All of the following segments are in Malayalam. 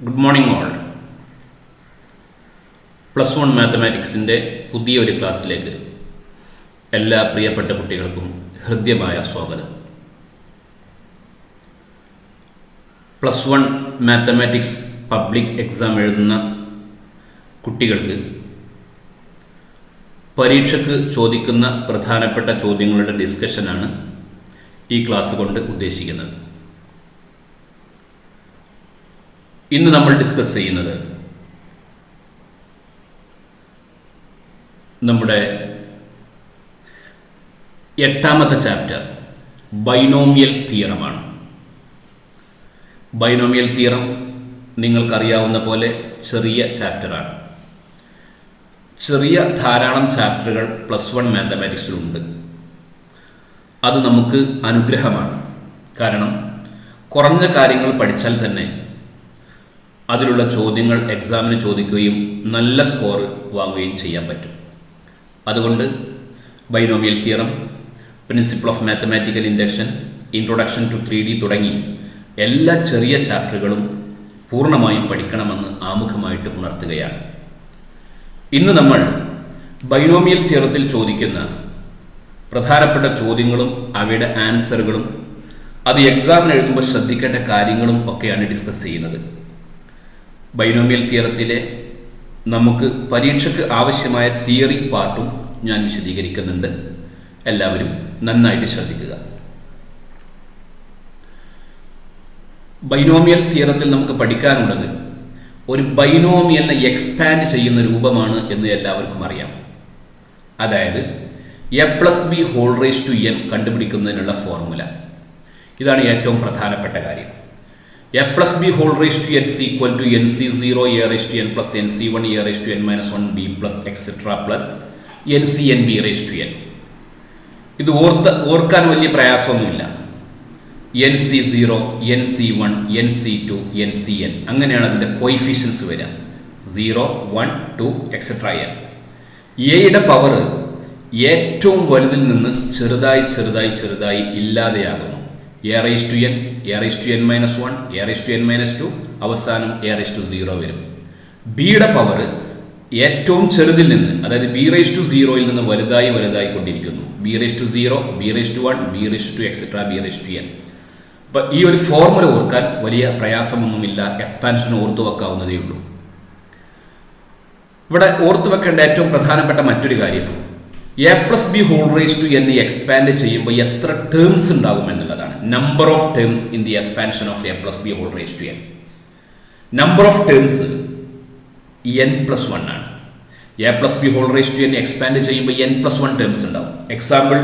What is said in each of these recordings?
Good morning all. +1 മാത്തമാറ്റിക്സിൻ്റെ പുതിയൊരു ക്ലാസ്സിലേക്ക് എല്ലാ പ്രിയപ്പെട്ട കുട്ടികൾക്കും ഹൃദ്യമായ സ്വാഗതം. +1 മാത്തമാറ്റിക്സ് പബ്ലിക് എക്സാം എഴുതുന്ന കുട്ടികൾക്ക് പരീക്ഷയ്ക്ക് ചോദിക്കുന്ന പ്രധാനപ്പെട്ട ചോദ്യങ്ങളുടെ ഡിസ്കഷനാണ് ഈ ക്ലാസ് കൊണ്ട് ഉദ്ദേശിക്കുന്നത്. ഇന്ന് നമ്മൾ ഡിസ്കസ് ചെയ്യുന്നത് നമ്മുടെ 8ാമത്തെ ചാപ്റ്റർ ബൈനോമിയൽ തിയറമാണ്. ബൈനോമിയൽ തിയറം നിങ്ങൾക്കറിയാവുന്ന പോലെ ചെറിയ ചാപ്റ്ററാണ്. ചെറിയ ധാരാളം ചാപ്റ്ററുകൾ +1 മാത്തമാറ്റിക്സിലുണ്ട്. അത് നമുക്ക് അനുഗ്രഹമാണ്. കാരണം കുറഞ്ഞ കാര്യങ്ങൾ പഠിച്ചാൽ തന്നെ അതിലുള്ള ചോദ്യങ്ങൾ എക്സാമിന് ചോദിക്കുകയും നല്ല സ്കോർ വാങ്ങുകയും ചെയ്യാൻ പറ്റും. അതുകൊണ്ട് binomial theorem, principle of mathematical induction, introduction to 3D തുടങ്ങി എല്ലാ ചെറിയ ചാപ്റ്ററുകളും പൂർണ്ണമായും പഠിക്കണമെന്ന് ആമുഖമായിട്ട് ഉണർത്തുകയാണ്. ഇന്ന് നമ്മൾ ബൈനോമിയൽ തിയറത്തിൽ ചോദിക്കുന്ന പ്രധാനപ്പെട്ട ചോദ്യങ്ങളും അവയുടെ ആൻസറുകളും അത് എക്സാമിന് എഴുതുമ്പോൾ ശ്രദ്ധിക്കേണ്ട കാര്യങ്ങളും ഒക്കെയാണ് ഡിസ്കസ് ചെയ്യുന്നത്. ബൈനോമിയൽ തിയറത്തിലെ നമുക്ക് പരീക്ഷയ്ക്ക് ആവശ്യമായ തിയറി പാർട്ടും ഞാൻ വിശദീകരിക്കുന്നുണ്ട്. എല്ലാവരും നന്നായിട്ട് ശ്രദ്ധിക്കുക. ബൈനോമിയൽ തിയറത്തിൽ നമുക്ക് പഠിക്കാനുള്ളത് ഒരു ബൈനോമിയലിനെ എക്സ്പാൻഡ് ചെയ്യുന്ന രൂപമാണ് എന്ന് എല്ലാവർക്കും അറിയാം. അതായത് a+b⁴n കണ്ടുപിടിക്കുന്നതിനുള്ള ഫോർമുല. ഇതാണ് ഏറ്റവും പ്രധാനപ്പെട്ട കാര്യം. a+b⁴n nc0 a⁴n plus nc1 a⁴n b plus etc plus ncn b⁴n. ഇത് ഓർക്കാൻ വലിയ പ്രയാസമൊന്നുമില്ല. nc0 nc1 nc2 ncn അങ്ങനെയാണ് അതിൻ്റെ കോയിഫിഷ്യൻസ് വരിക. 0 1 2 എക്സെട്ര n. എയുടെ പവർ ഏറ്റവും വലുതിൽ നിന്ന് ചെറുതായി ചെറുതായി ചെറുതായി ഇല്ലാതെയാകുന്നു. a⁴n a⁴n -1 a⁴n -2 അവസാനം a⁴0 വരും. ബിയുടെ പവർ ഏറ്റവും ചെറുതിൽ നിന്ന്, അതായത് b⁴0യിൽ നിന്ന് വലുതായി വലുതായി കൊണ്ടിരിക്കുന്നു. b⁴0 b⁴1 b⁴2 etcetera b⁴n. അപ്പം ഈ ഒരു ഫോർമുല ഓർക്കാൻ വലിയ പ്രയാസമൊന്നുമില്ല. എക്സ്പാൻഷൻ ഓർത്തു വെക്കാവുന്നതേ ഉള്ളൂ. ഇവിടെ ഓർത്തു വെക്കേണ്ട ഏറ്റവും പ്രധാനപ്പെട്ട മറ്റൊരു കാര്യം, a+b⁴n എക്സ്പാൻഡ് ചെയ്യുമ്പോൾ എത്ര ടേംസ് ഉണ്ടാകും എന്നുള്ളതാണ്. Number of terms in the expansion of a+b⁴n. Number of terms n+1 ആണ്. a+b⁴n എക്സ്പാൻഡ് ചെയ്യുമ്പോൾ n+1 ടേംസ് ഉണ്ടാവും. എക്സാമ്പിൾ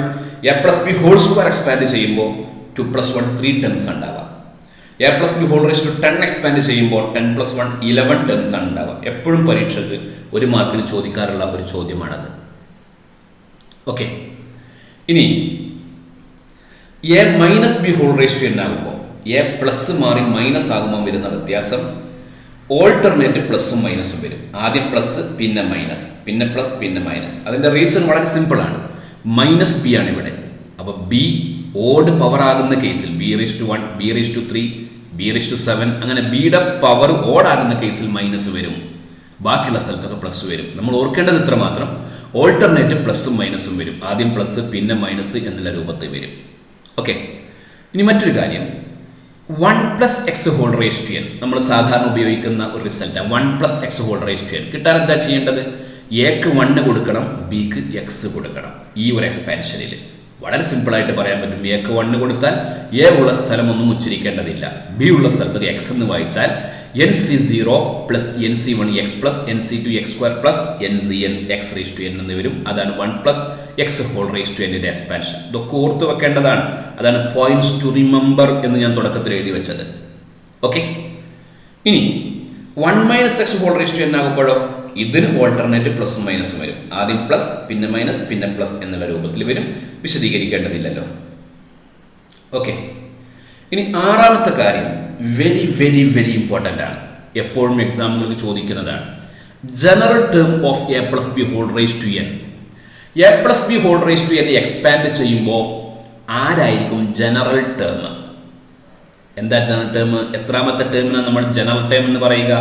a+b² എക്സ്പാൻഡ് ചെയ്യുമ്പോൾ 2+1 3 ടേംസ് ഉണ്ടാവുക. a+b⁴10 എക്സ്പാൻഡ് ചെയ്യുമ്പോൾ 10+1 11 ടേംസ് ആണ് ഉണ്ടാവുക. എപ്പോഴും പരീക്ഷയ്ക്ക് ഒരു മാർക്കിന് ചോദിക്കാറുള്ള ഒരു ചോദ്യമാണത്. ഓക്കെ, ഇനി a−b⁴n ആകുമ്പോൾ a പ്ലസ് മാറി മൈനസ് ആകുമ്പോൾ വരുന്ന വ്യത്യാസം ഓൾട്ടർനേറ്റ് പ്ലസും മൈനസും വരും. ആദ്യം പ്ലസ്, പിന്നെ മൈനസ്, പിന്നെ പ്ലസ്, പിന്നെ മൈനസ്. അതിൻ്റെ റീസൺ വളരെ സിമ്പിളാണ്. -b ആണ് ഇവിടെ. അപ്പോൾ b ഓഡ് പവർ ആകുന്ന കേസിൽ b⁴1 b⁴3 b⁴7 അങ്ങനെ ബിയുടെ പവർ ഓഡ് ആകുന്ന കേസിൽ മൈനസ് വരും. ബാക്കിയുള്ള സ്ഥലത്തൊക്കെ പ്ലസ് വരും. നമ്മൾ ഓർക്കേണ്ടത് ഇത്ര മാത്രം, ഓൾട്ടർനേറ്റ് പ്ലസും മൈനസും വരും. ആദ്യം പ്ലസ് പിന്നെ മൈനസ് എന്നുള്ള രൂപത്തിൽ വരും. ഓക്കെ, ഇനി മറ്റൊരു കാര്യം, 1+x⁴n നമ്മൾ സാധാരണ ഉപയോഗിക്കുന്ന ഒരു റിസൾട്ട്. 1+x⁴n കിട്ടാൻ എന്താ ചെയ്യേണ്ടത്? എക്ക് 1 കൊടുക്കണം, ബിക്ക് x കൊടുക്കണം. ഈ ഒരു എക്സ്പാൻഷനിൽ വളരെ സിമ്പിളായിട്ട് പറയാൻ പറ്റും. എക്ക് 1 കൊടുത്താൽ എ ഉള്ള സ്ഥലം ഒന്നും ഉച്ചരിക്കേണ്ടതില്ല. ബി ഉള്ള സ്ഥലത്ത് x എന്ന് വായിച്ചാൽ nc0 plus nc1 x plus nc2 x² plus ncn x⁴n എന്ന് വരും. അതാണ് 1+x⁴n എക്സ്പാൻഷൻ. ഇതൊക്കെ ഓർത്ത് വെക്കേണ്ടതാണ്. അതാണ് പോയിന്റ്സ് ടു റിമെമ്പർ എന്ന് ഞാൻ തുടക്കത്തിൽ എഴുതി വെച്ചത്. ഓക്കെ, ഇനി 1−x⁴n ആകുമ്പോഴോ ഇതിന് ഓൾട്ടർനേറ്റ് പ്ലസും മൈനസും വരും. ആദ്യം പ്ലസ്, പിന്നെ മൈനസ്, പിന്നെ പ്ലസ് എന്നുള്ള രൂപത്തിൽ വരും. വിശദീകരിക്കേണ്ടതില്ലല്ലോ. ഓക്കെ, ഇനി 6ാമത്തെ കാര്യം വെരി വെരി വെരി ഇമ്പോർട്ടൻ്റ് ആണ്. എപ്പോഴും എക്സാമുകളിൽ ചോദിക്കുന്നതാണ്. General term of a+b⁴n. a+b⁴n expand ചെയ്യുമ്പോൾ ആരായിരിക്കും ജനറൽ ടേം? എന്താ ജനറൽ ടേം? എത്രാമത്തെ ടേമിനാണ് നമ്മൾ ജനറൽ ടേം എന്ന് പറയുക?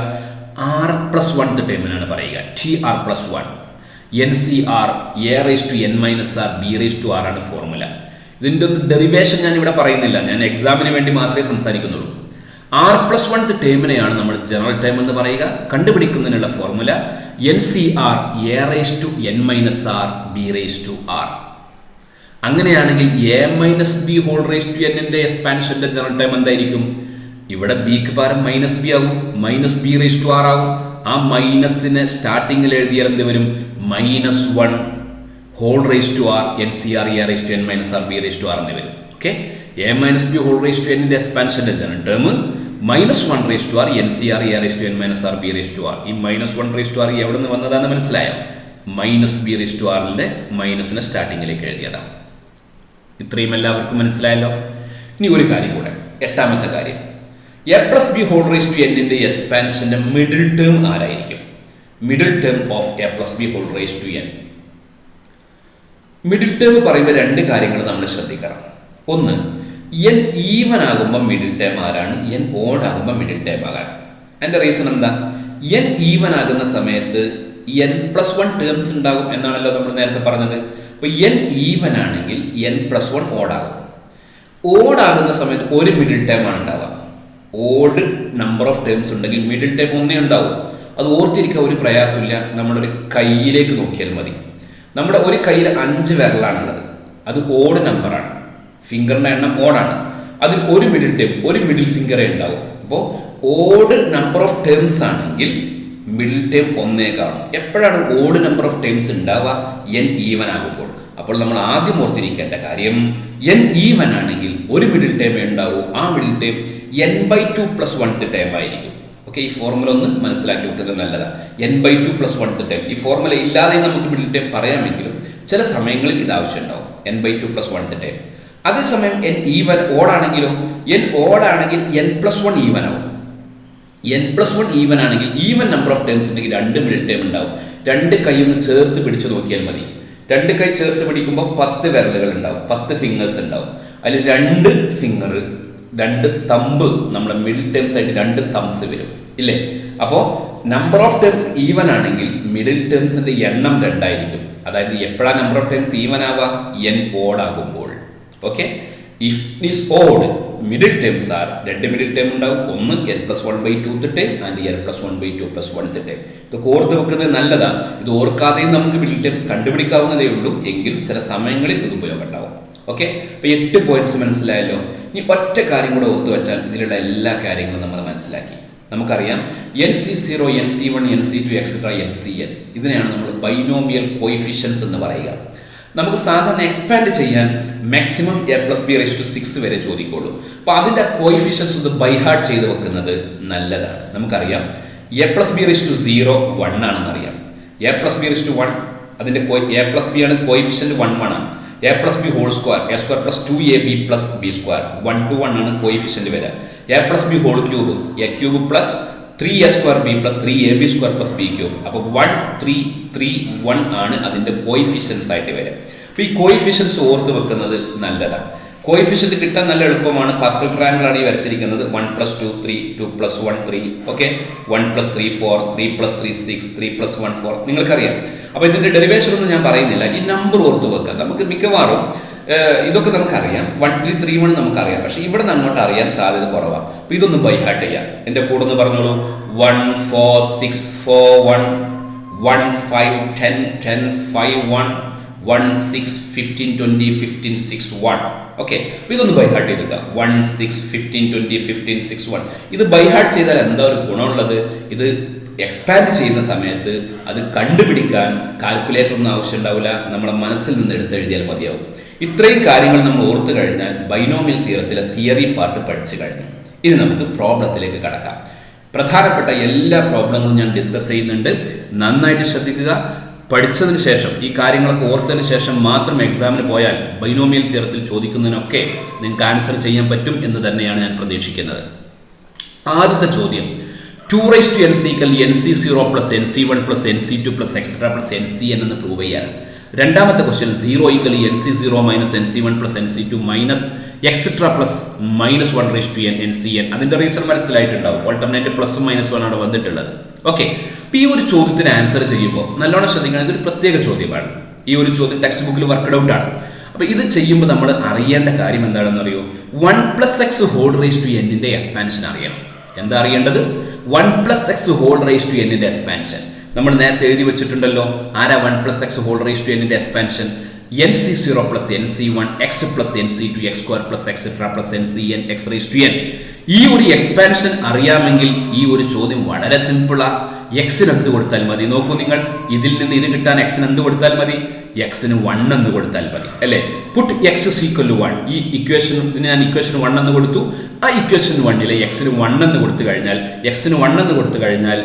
r+1 ടേമിനാണ് പറയുക. TR+1 NCR A⁻n−r B⁻r ആണ് ഫോർമുല. ഇതിൻ്റെ ഒരു ഡെറിവേഷൻ ഞാൻ ഇവിടെ പറയുന്നില്ല, ഞാൻ എക്സാമിന് വേണ്ടി മാത്രമേ സംസാരിക്കുന്നുള്ളൂ. r+1 ടേമിനെയാണ് നമ്മൾ ജനറൽ ടേം എന്ന് പറയുക. കണ്ടുപിടിക്കുന്നതിനുള്ള ഫോർമുല NCR A⁻n−r B⁻r. അങ്ങനെയാണെങ്കിൽ A−b⁻n എക്സ്പാൻഷന്റെ ജനറൽ ടേം എന്തായിരിക്കും? ഇവിടെ ബിക്ക് പകരം -b ആകും, -b⁻r ആകും. ആ മൈനസിനെ സ്റ്റാർട്ടിങ്ങിൽ എഴുതിയാൽ എന്ത് വരും? -1 whole⁻r NCR A⁻n−r B⁻r എന്ന് വരും. ഓക്കെ, A−b⁻n എക്സ്പാൻഷന്റെ general term -1⁻r NCR A⁻n−r B⁻r. ഈ -1⁻r എവിടെ നിന്ന് വന്നതാണെന്ന് മനസ്സിലായോ? -b⁻rന്റെ മൈനസിനെ സ്റ്റാർട്ടിങ്ങിലേക്ക് എഴുതിയതാണ്. ഇത്രയും എല്ലാവർക്കും മനസ്സിലായല്ലോ. ഇനി ഒരു കാര്യം കൂടെ, എട്ടാമത്തെ കാര്യം, A+b⁻n എക്സ്പാൻഷന്റെ മിഡിൽ ടേം ആരായിരിക്കും? Middle term of A+b⁻n. Middle term പറയുമ്പോൾ രണ്ട് കാര്യങ്ങൾ നമ്മൾ ശ്രദ്ധിക്കണം. ഒന്ന്, n ഈവൻ ആകുമ്പോൾ മിഡിൽ ടേം ആരാണ്? n ഓഡ് ആകുമ്പോൾ മിഡിൽ ടേം ആകാൻ. അതിന്റെ റീസൺ എന്താ? n ഈവൻ ആകുന്ന സമയത്ത് n+1 ടേംസ് ഉണ്ടാകും എന്നാണല്ലോ നമ്മൾ നേരത്തെ പറഞ്ഞത്. അപ്പോൾ n ഈവൻ ആണെങ്കിൽ n+1 ഓഡാകും. ഓഡാകുന്ന സമയത്ത് ഒരു മിഡിൽ ടേം ആണ് ഉണ്ടാവുക. ഓഡ് നമ്പർ ഓഫ് ടേംസ് ഉണ്ടെങ്കിൽ മിഡിൽ ടേം ഒന്നേ ഉണ്ടാവും. അത് ഓർത്തിരിക്കാൻ ഒരു പ്രയാസമില്ല. നമ്മുടെ ഒരു കൈയിലേക്ക് നോക്കിയാൽ മതി. നമ്മുടെ ഒരു കയ്യിൽ 5 വിരലാണുള്ളത്. അത് ഓഡ് നമ്പറാണ്, ഫിംഗറിന്റെ എണ്ണം ഓഡാണ്. അതിൽ ഒരു മിഡിൽ ടേം, ഒരു മിഡിൽ ഫിംഗറേ ഉണ്ടാവും. അപ്പോൾ ഓഡ് നമ്പർ ഓഫ് ടേംസ് ആണെങ്കിൽ മിഡിൽ ടേം ഒന്നേ കാണും. എപ്പോഴാണ് ഓഡ് നമ്പർ ഓഫ് ടേംസ് ഉണ്ടാവുക? n ഈവൻ ആകുമ്പോൾ. അപ്പോൾ നമ്മൾ ആദ്യം ഓർത്തിരിക്കേണ്ട കാര്യം, n ഈവൻ ആണെങ്കിൽ ഒരു മിഡിൽ ടേമേ ഉണ്ടാവൂ. ആ middle term n/2 + 1th term ആയിരിക്കും. ഓക്കെ, ഈ ഫോർമുല ഒന്ന് മനസ്സിലാക്കി വെക്കുന്നത് നല്ലതാണ്. n/2 + 1th term. ഈ ഫോർമുല ഇല്ലാതെ നമുക്ക് മിഡിൽ ടേം പറയാമെങ്കിലും ചില സമയങ്ങളിൽ ഇത് ആവശ്യം ഉണ്ടാവും. n/2 + 1th term. അതേസമയം n ഈവൻ ഓഡാണെങ്കിലോ? n ഓഡാണെങ്കിൽ n+1 ഈവൻ ആവും. n+1 ഈവൻ ആണെങ്കിൽ ഈവൻ നമ്പർ ഓഫ് ടേംസ് ഉണ്ടെങ്കിൽ 2 മിഡിൽ ടേം ഉണ്ടാവും. 2 കൈ ഒന്ന് ചേർത്ത് പിടിച്ചു നോക്കിയാൽ മതി. 2 കൈ ചേർത്ത് പിടിക്കുമ്പോൾ 10 വിരലുകൾ ഉണ്ടാവും, 10 ഫിംഗേഴ്സ് ഉണ്ടാവും. അതിൽ 2 ഫിംഗർ, 2 തമ്പ് നമ്മുടെ മിഡിൽ ടേംസ് ആയിട്ട് 2 തംസ് വരും ഇല്ലേ? അപ്പോൾ നമ്പർ ഓഫ് ടേംസ് ഈവൻ ആണെങ്കിൽ മിഡിൽ ടേംസിന്റെ എണ്ണം 2 ആയിരിക്കും. അതായത് എപ്പോഴാണ് നമ്പർ ഓഫ് ടേംസ് ഈവൻ ആവുക? n ഓഡ് ആകുമ്പോൾ. Okay, if it is odd, middle terms R, 2 middle term ഉണ്ടാവും. ഒന്ന് n+1/2th term and n+1/2 + 1th term. ഇത് ഓർത്ത് വെക്കുന്നത് നല്ലതാണ്. ഇത് ഓർക്കാതെയും നമുക്ക് മിഡിൽ ടേംസ് കണ്ടുപിടിക്കാവുന്നതേ ഉള്ളൂ. എങ്കിലും ചില സമയങ്ങളിൽ ഇത് ഉപയോഗം ഉണ്ടാവും. ഓക്കെ, അപ്പോൾ 8 പോയിന്റ്സ് മനസ്സിലായല്ലോ. ഇനി ഒറ്റ കാര്യം കൂടെ ഓർത്ത് വെച്ചാൽ ഇതിലുള്ള എല്ലാ കാര്യങ്ങളും നമ്മൾ മനസ്സിലാക്കി. നമുക്കറിയാം NC0, NC1, NC2 etcetera NCn. ഇതിനെയാണ് നമ്മൾ ബൈനോമിയൽ കോയിഫിഷ്യൻസ് എന്ന് പറയുക. നമുക്ക് സാധാരണ എക്സ്പാൻഡ് ചെയ്യാൻ മാക്സിമം A+b⁻6 വരെ ചോദിക്കുള്ളൂ. അപ്പോൾ അതിൻ്റെ കോയിഫിഷ്യൻസ് ഒന്ന് ബൈഹാർട്ട് ചെയ്ത് വെക്കുന്നത് നല്ലതാണ്. നമുക്കറിയാം A+b⁻0 1 ആണെന്ന് അറിയാം. A+b⁻1 അതിൻ്റെ A+b ആണ് കോയിഫിഷ്യൻറ്റ് 1 ആണ്. A+b² A² + 2ab + b², 1 to 1 ആണ് കോയിഫിഷ്യൻറ്റ് വരിക. A+b³ A³ + 3a²b + 3ab² + b³. അപ്പോൾ 1 3 3 1 ആണ് അതിൻ്റെ കോയിഫിഷ്യൻസ് ആയിട്ട് വരിക. അപ്പോൾ ഈ കോയിഫിഷ്യൻസ് ഓർത്ത് വെക്കുന്നത് നല്ലതാണ്. കോയിഫിഷ്യൻറ്റ് കിട്ടാൻ നല്ല എളുപ്പമാണ്. പാസ്കൽ ട്രയാങ്കിൾ ആണ് ഈ വരച്ചിരിക്കുന്നത്. 1 + 2 3, 2 + 1 3. ഓക്കെ, 1 + 3 4, 3 + 3 6, 3 + 1 4. നിങ്ങൾക്കറിയാം. അപ്പോൾ ഇതിൻ്റെ ഡെറിവേഷൻ ഒന്നും ഞാൻ പറയുന്നില്ല. ഈ നമ്പർ ഓർത്ത് വെക്കുക. നമുക്ക് മിക്കവാറും ഇതൊക്കെ നമുക്കറിയാം. 1 3 3 1 നമുക്കറിയാം. പക്ഷേ ഇവിടെ നിന്ന് അങ്ങോട്ട് അറിയാൻ സാധ്യത കുറവാണ്. അപ്പോൾ ഇതൊന്ന് ബൈഹാർട്ട് ചെയ്യാം. എൻ്റെ കൂടെ ഒന്ന് പറഞ്ഞോളൂ. 1 4 6 4 1 1 5 10 10 5 1 1 6 15 20 15 6 1. ഓക്കെ, അപ്പോൾ ഇതൊന്ന് ബൈഹാർട്ട് ചെയ്തെടുക്കുക. 1 6 15 20 15 6 1. ഇത് ബൈഹാർട്ട് ചെയ്താൽ എന്താ ഒരു ഗുണമുള്ളത്? ഇത് എക്സ്പാൻഡ് ചെയ്യുന്ന സമയത്ത് അത് കണ്ടുപിടിക്കാൻ കാൽക്കുലേറ്റർ ഒന്നും ആവശ്യം ഉണ്ടാവില്ല. നമ്മളെ മനസ്സിൽ നിന്ന് എടുത്തെഴുതിയാൽ മതിയാവും. ഇത്രയും കാര്യങ്ങൾ നമ്മൾ ഓർത്തു കഴിഞ്ഞാൽ ബൈനോമിയൽ തിയറത്തിലെ തിയറി പാർട്ട് പഠിച്ചു കഴിഞ്ഞു. ഇനി നമുക്ക് പ്രോബ്ലത്തിലേക്ക് കടക്കാം. പ്രധാനപ്പെട്ട എല്ലാ പ്രോബ്ലങ്ങളും ഞാൻ ഡിസ്കസ് ചെയ്യുന്നുണ്ട്. നന്നായിട്ട് ശ്രദ്ധിക്കുക. പഠിച്ചതിന് ശേഷം, ഈ കാര്യങ്ങളൊക്കെ ഓർത്തതിന് ശേഷം മാത്രം എക്സാമിന് പോയാൽ ബൈനോമിയൽ തിയറത്തിൽ ചോദിക്കുന്നതിനൊക്കെ നിങ്ങൾക്ക് ആൻസർ ചെയ്യാൻ പറ്റും എന്ന് തന്നെയാണ് ഞാൻ പ്രതീക്ഷിക്കുന്നത്. ആദ്യത്തെ ചോദ്യം, 2n = NC0 + NC1 + NC2 + etcetera + NCn എന്ന് പ്രൂവ് ചെയ്യാൻ. രണ്ടാമത്തെ question, 0 = NC0 - NC1 + NC2 - etcetera plus -1 raise to n NCN. അതിന്റെ റീസൺ മനസ്സിലായിട്ടുണ്ടാവും. ഓൾട്ടർനേറ്റ് പ്ലസും -1 ആണ് വന്നിട്ടുള്ളത്. ഓക്കെ, അപ്പോൾ ഈ ഒരു ചോദ്യത്തിന് ആൻസർ ചെയ്യുമ്പോൾ നല്ലോണം ശ്രദ്ധിക്കണം. ഇതൊരു പ്രത്യേക ചോദ്യമാണ്. ഈ ഒരു ചോദ്യം ടെക്സ്റ്റ് ബുക്കിൽ വർക്ക്ഡ് ഔട്ട് ആണ്. അപ്പോൾ ഇത് ചെയ്യുമ്പോൾ നമ്മൾ അറിയേണ്ട കാര്യം എന്താണെന്ന് അറിയോ? 1 + x whole raise to n ന്റെ എക്സ്പാൻഷൻ അറിയണം. എന്താ അറിയേണ്ടത്? 1 + x whole raise to n ന്റെ എക്സ്പാൻഷൻ നമ്മൾ നേരത്തെ എഴുതി വെച്ചിട്ടുണ്ടല്ലോ. ആരാ 1 + x whole raise to n ന്റെ expansion? NC0 + NC1 x + NC2 x² + etc + NCN x raise to n. ഈ ഒരു എക്സ്പാൻഷൻ അറിയാമെങ്കിൽ ഈ ഒരു ചോദ്യം വളരെ സിമ്പിളാ. എക്സിന് എന്ത് കൊടുത്താൽ മതി? നോക്കൂ നിങ്ങൾ, ഇതിൽ നിന്ന് ഇത് കിട്ടാൻ എക്സിന് എന്ത് കൊടുത്താൽ മതി? എക്സിന് 1 എന്ന് കൊടുത്താൽ മതി അല്ലേ? പുട്ട് x = 1. ഈ ഇക്വേഷൻ ഞാൻ ഇക്വേഷൻ 1 എന്ന് കൊടുത്തു. ആ ഇക്വേഷൻ 1 എക്സിന് 1 എന്ന് കൊടുത്തു കഴിഞ്ഞാൽ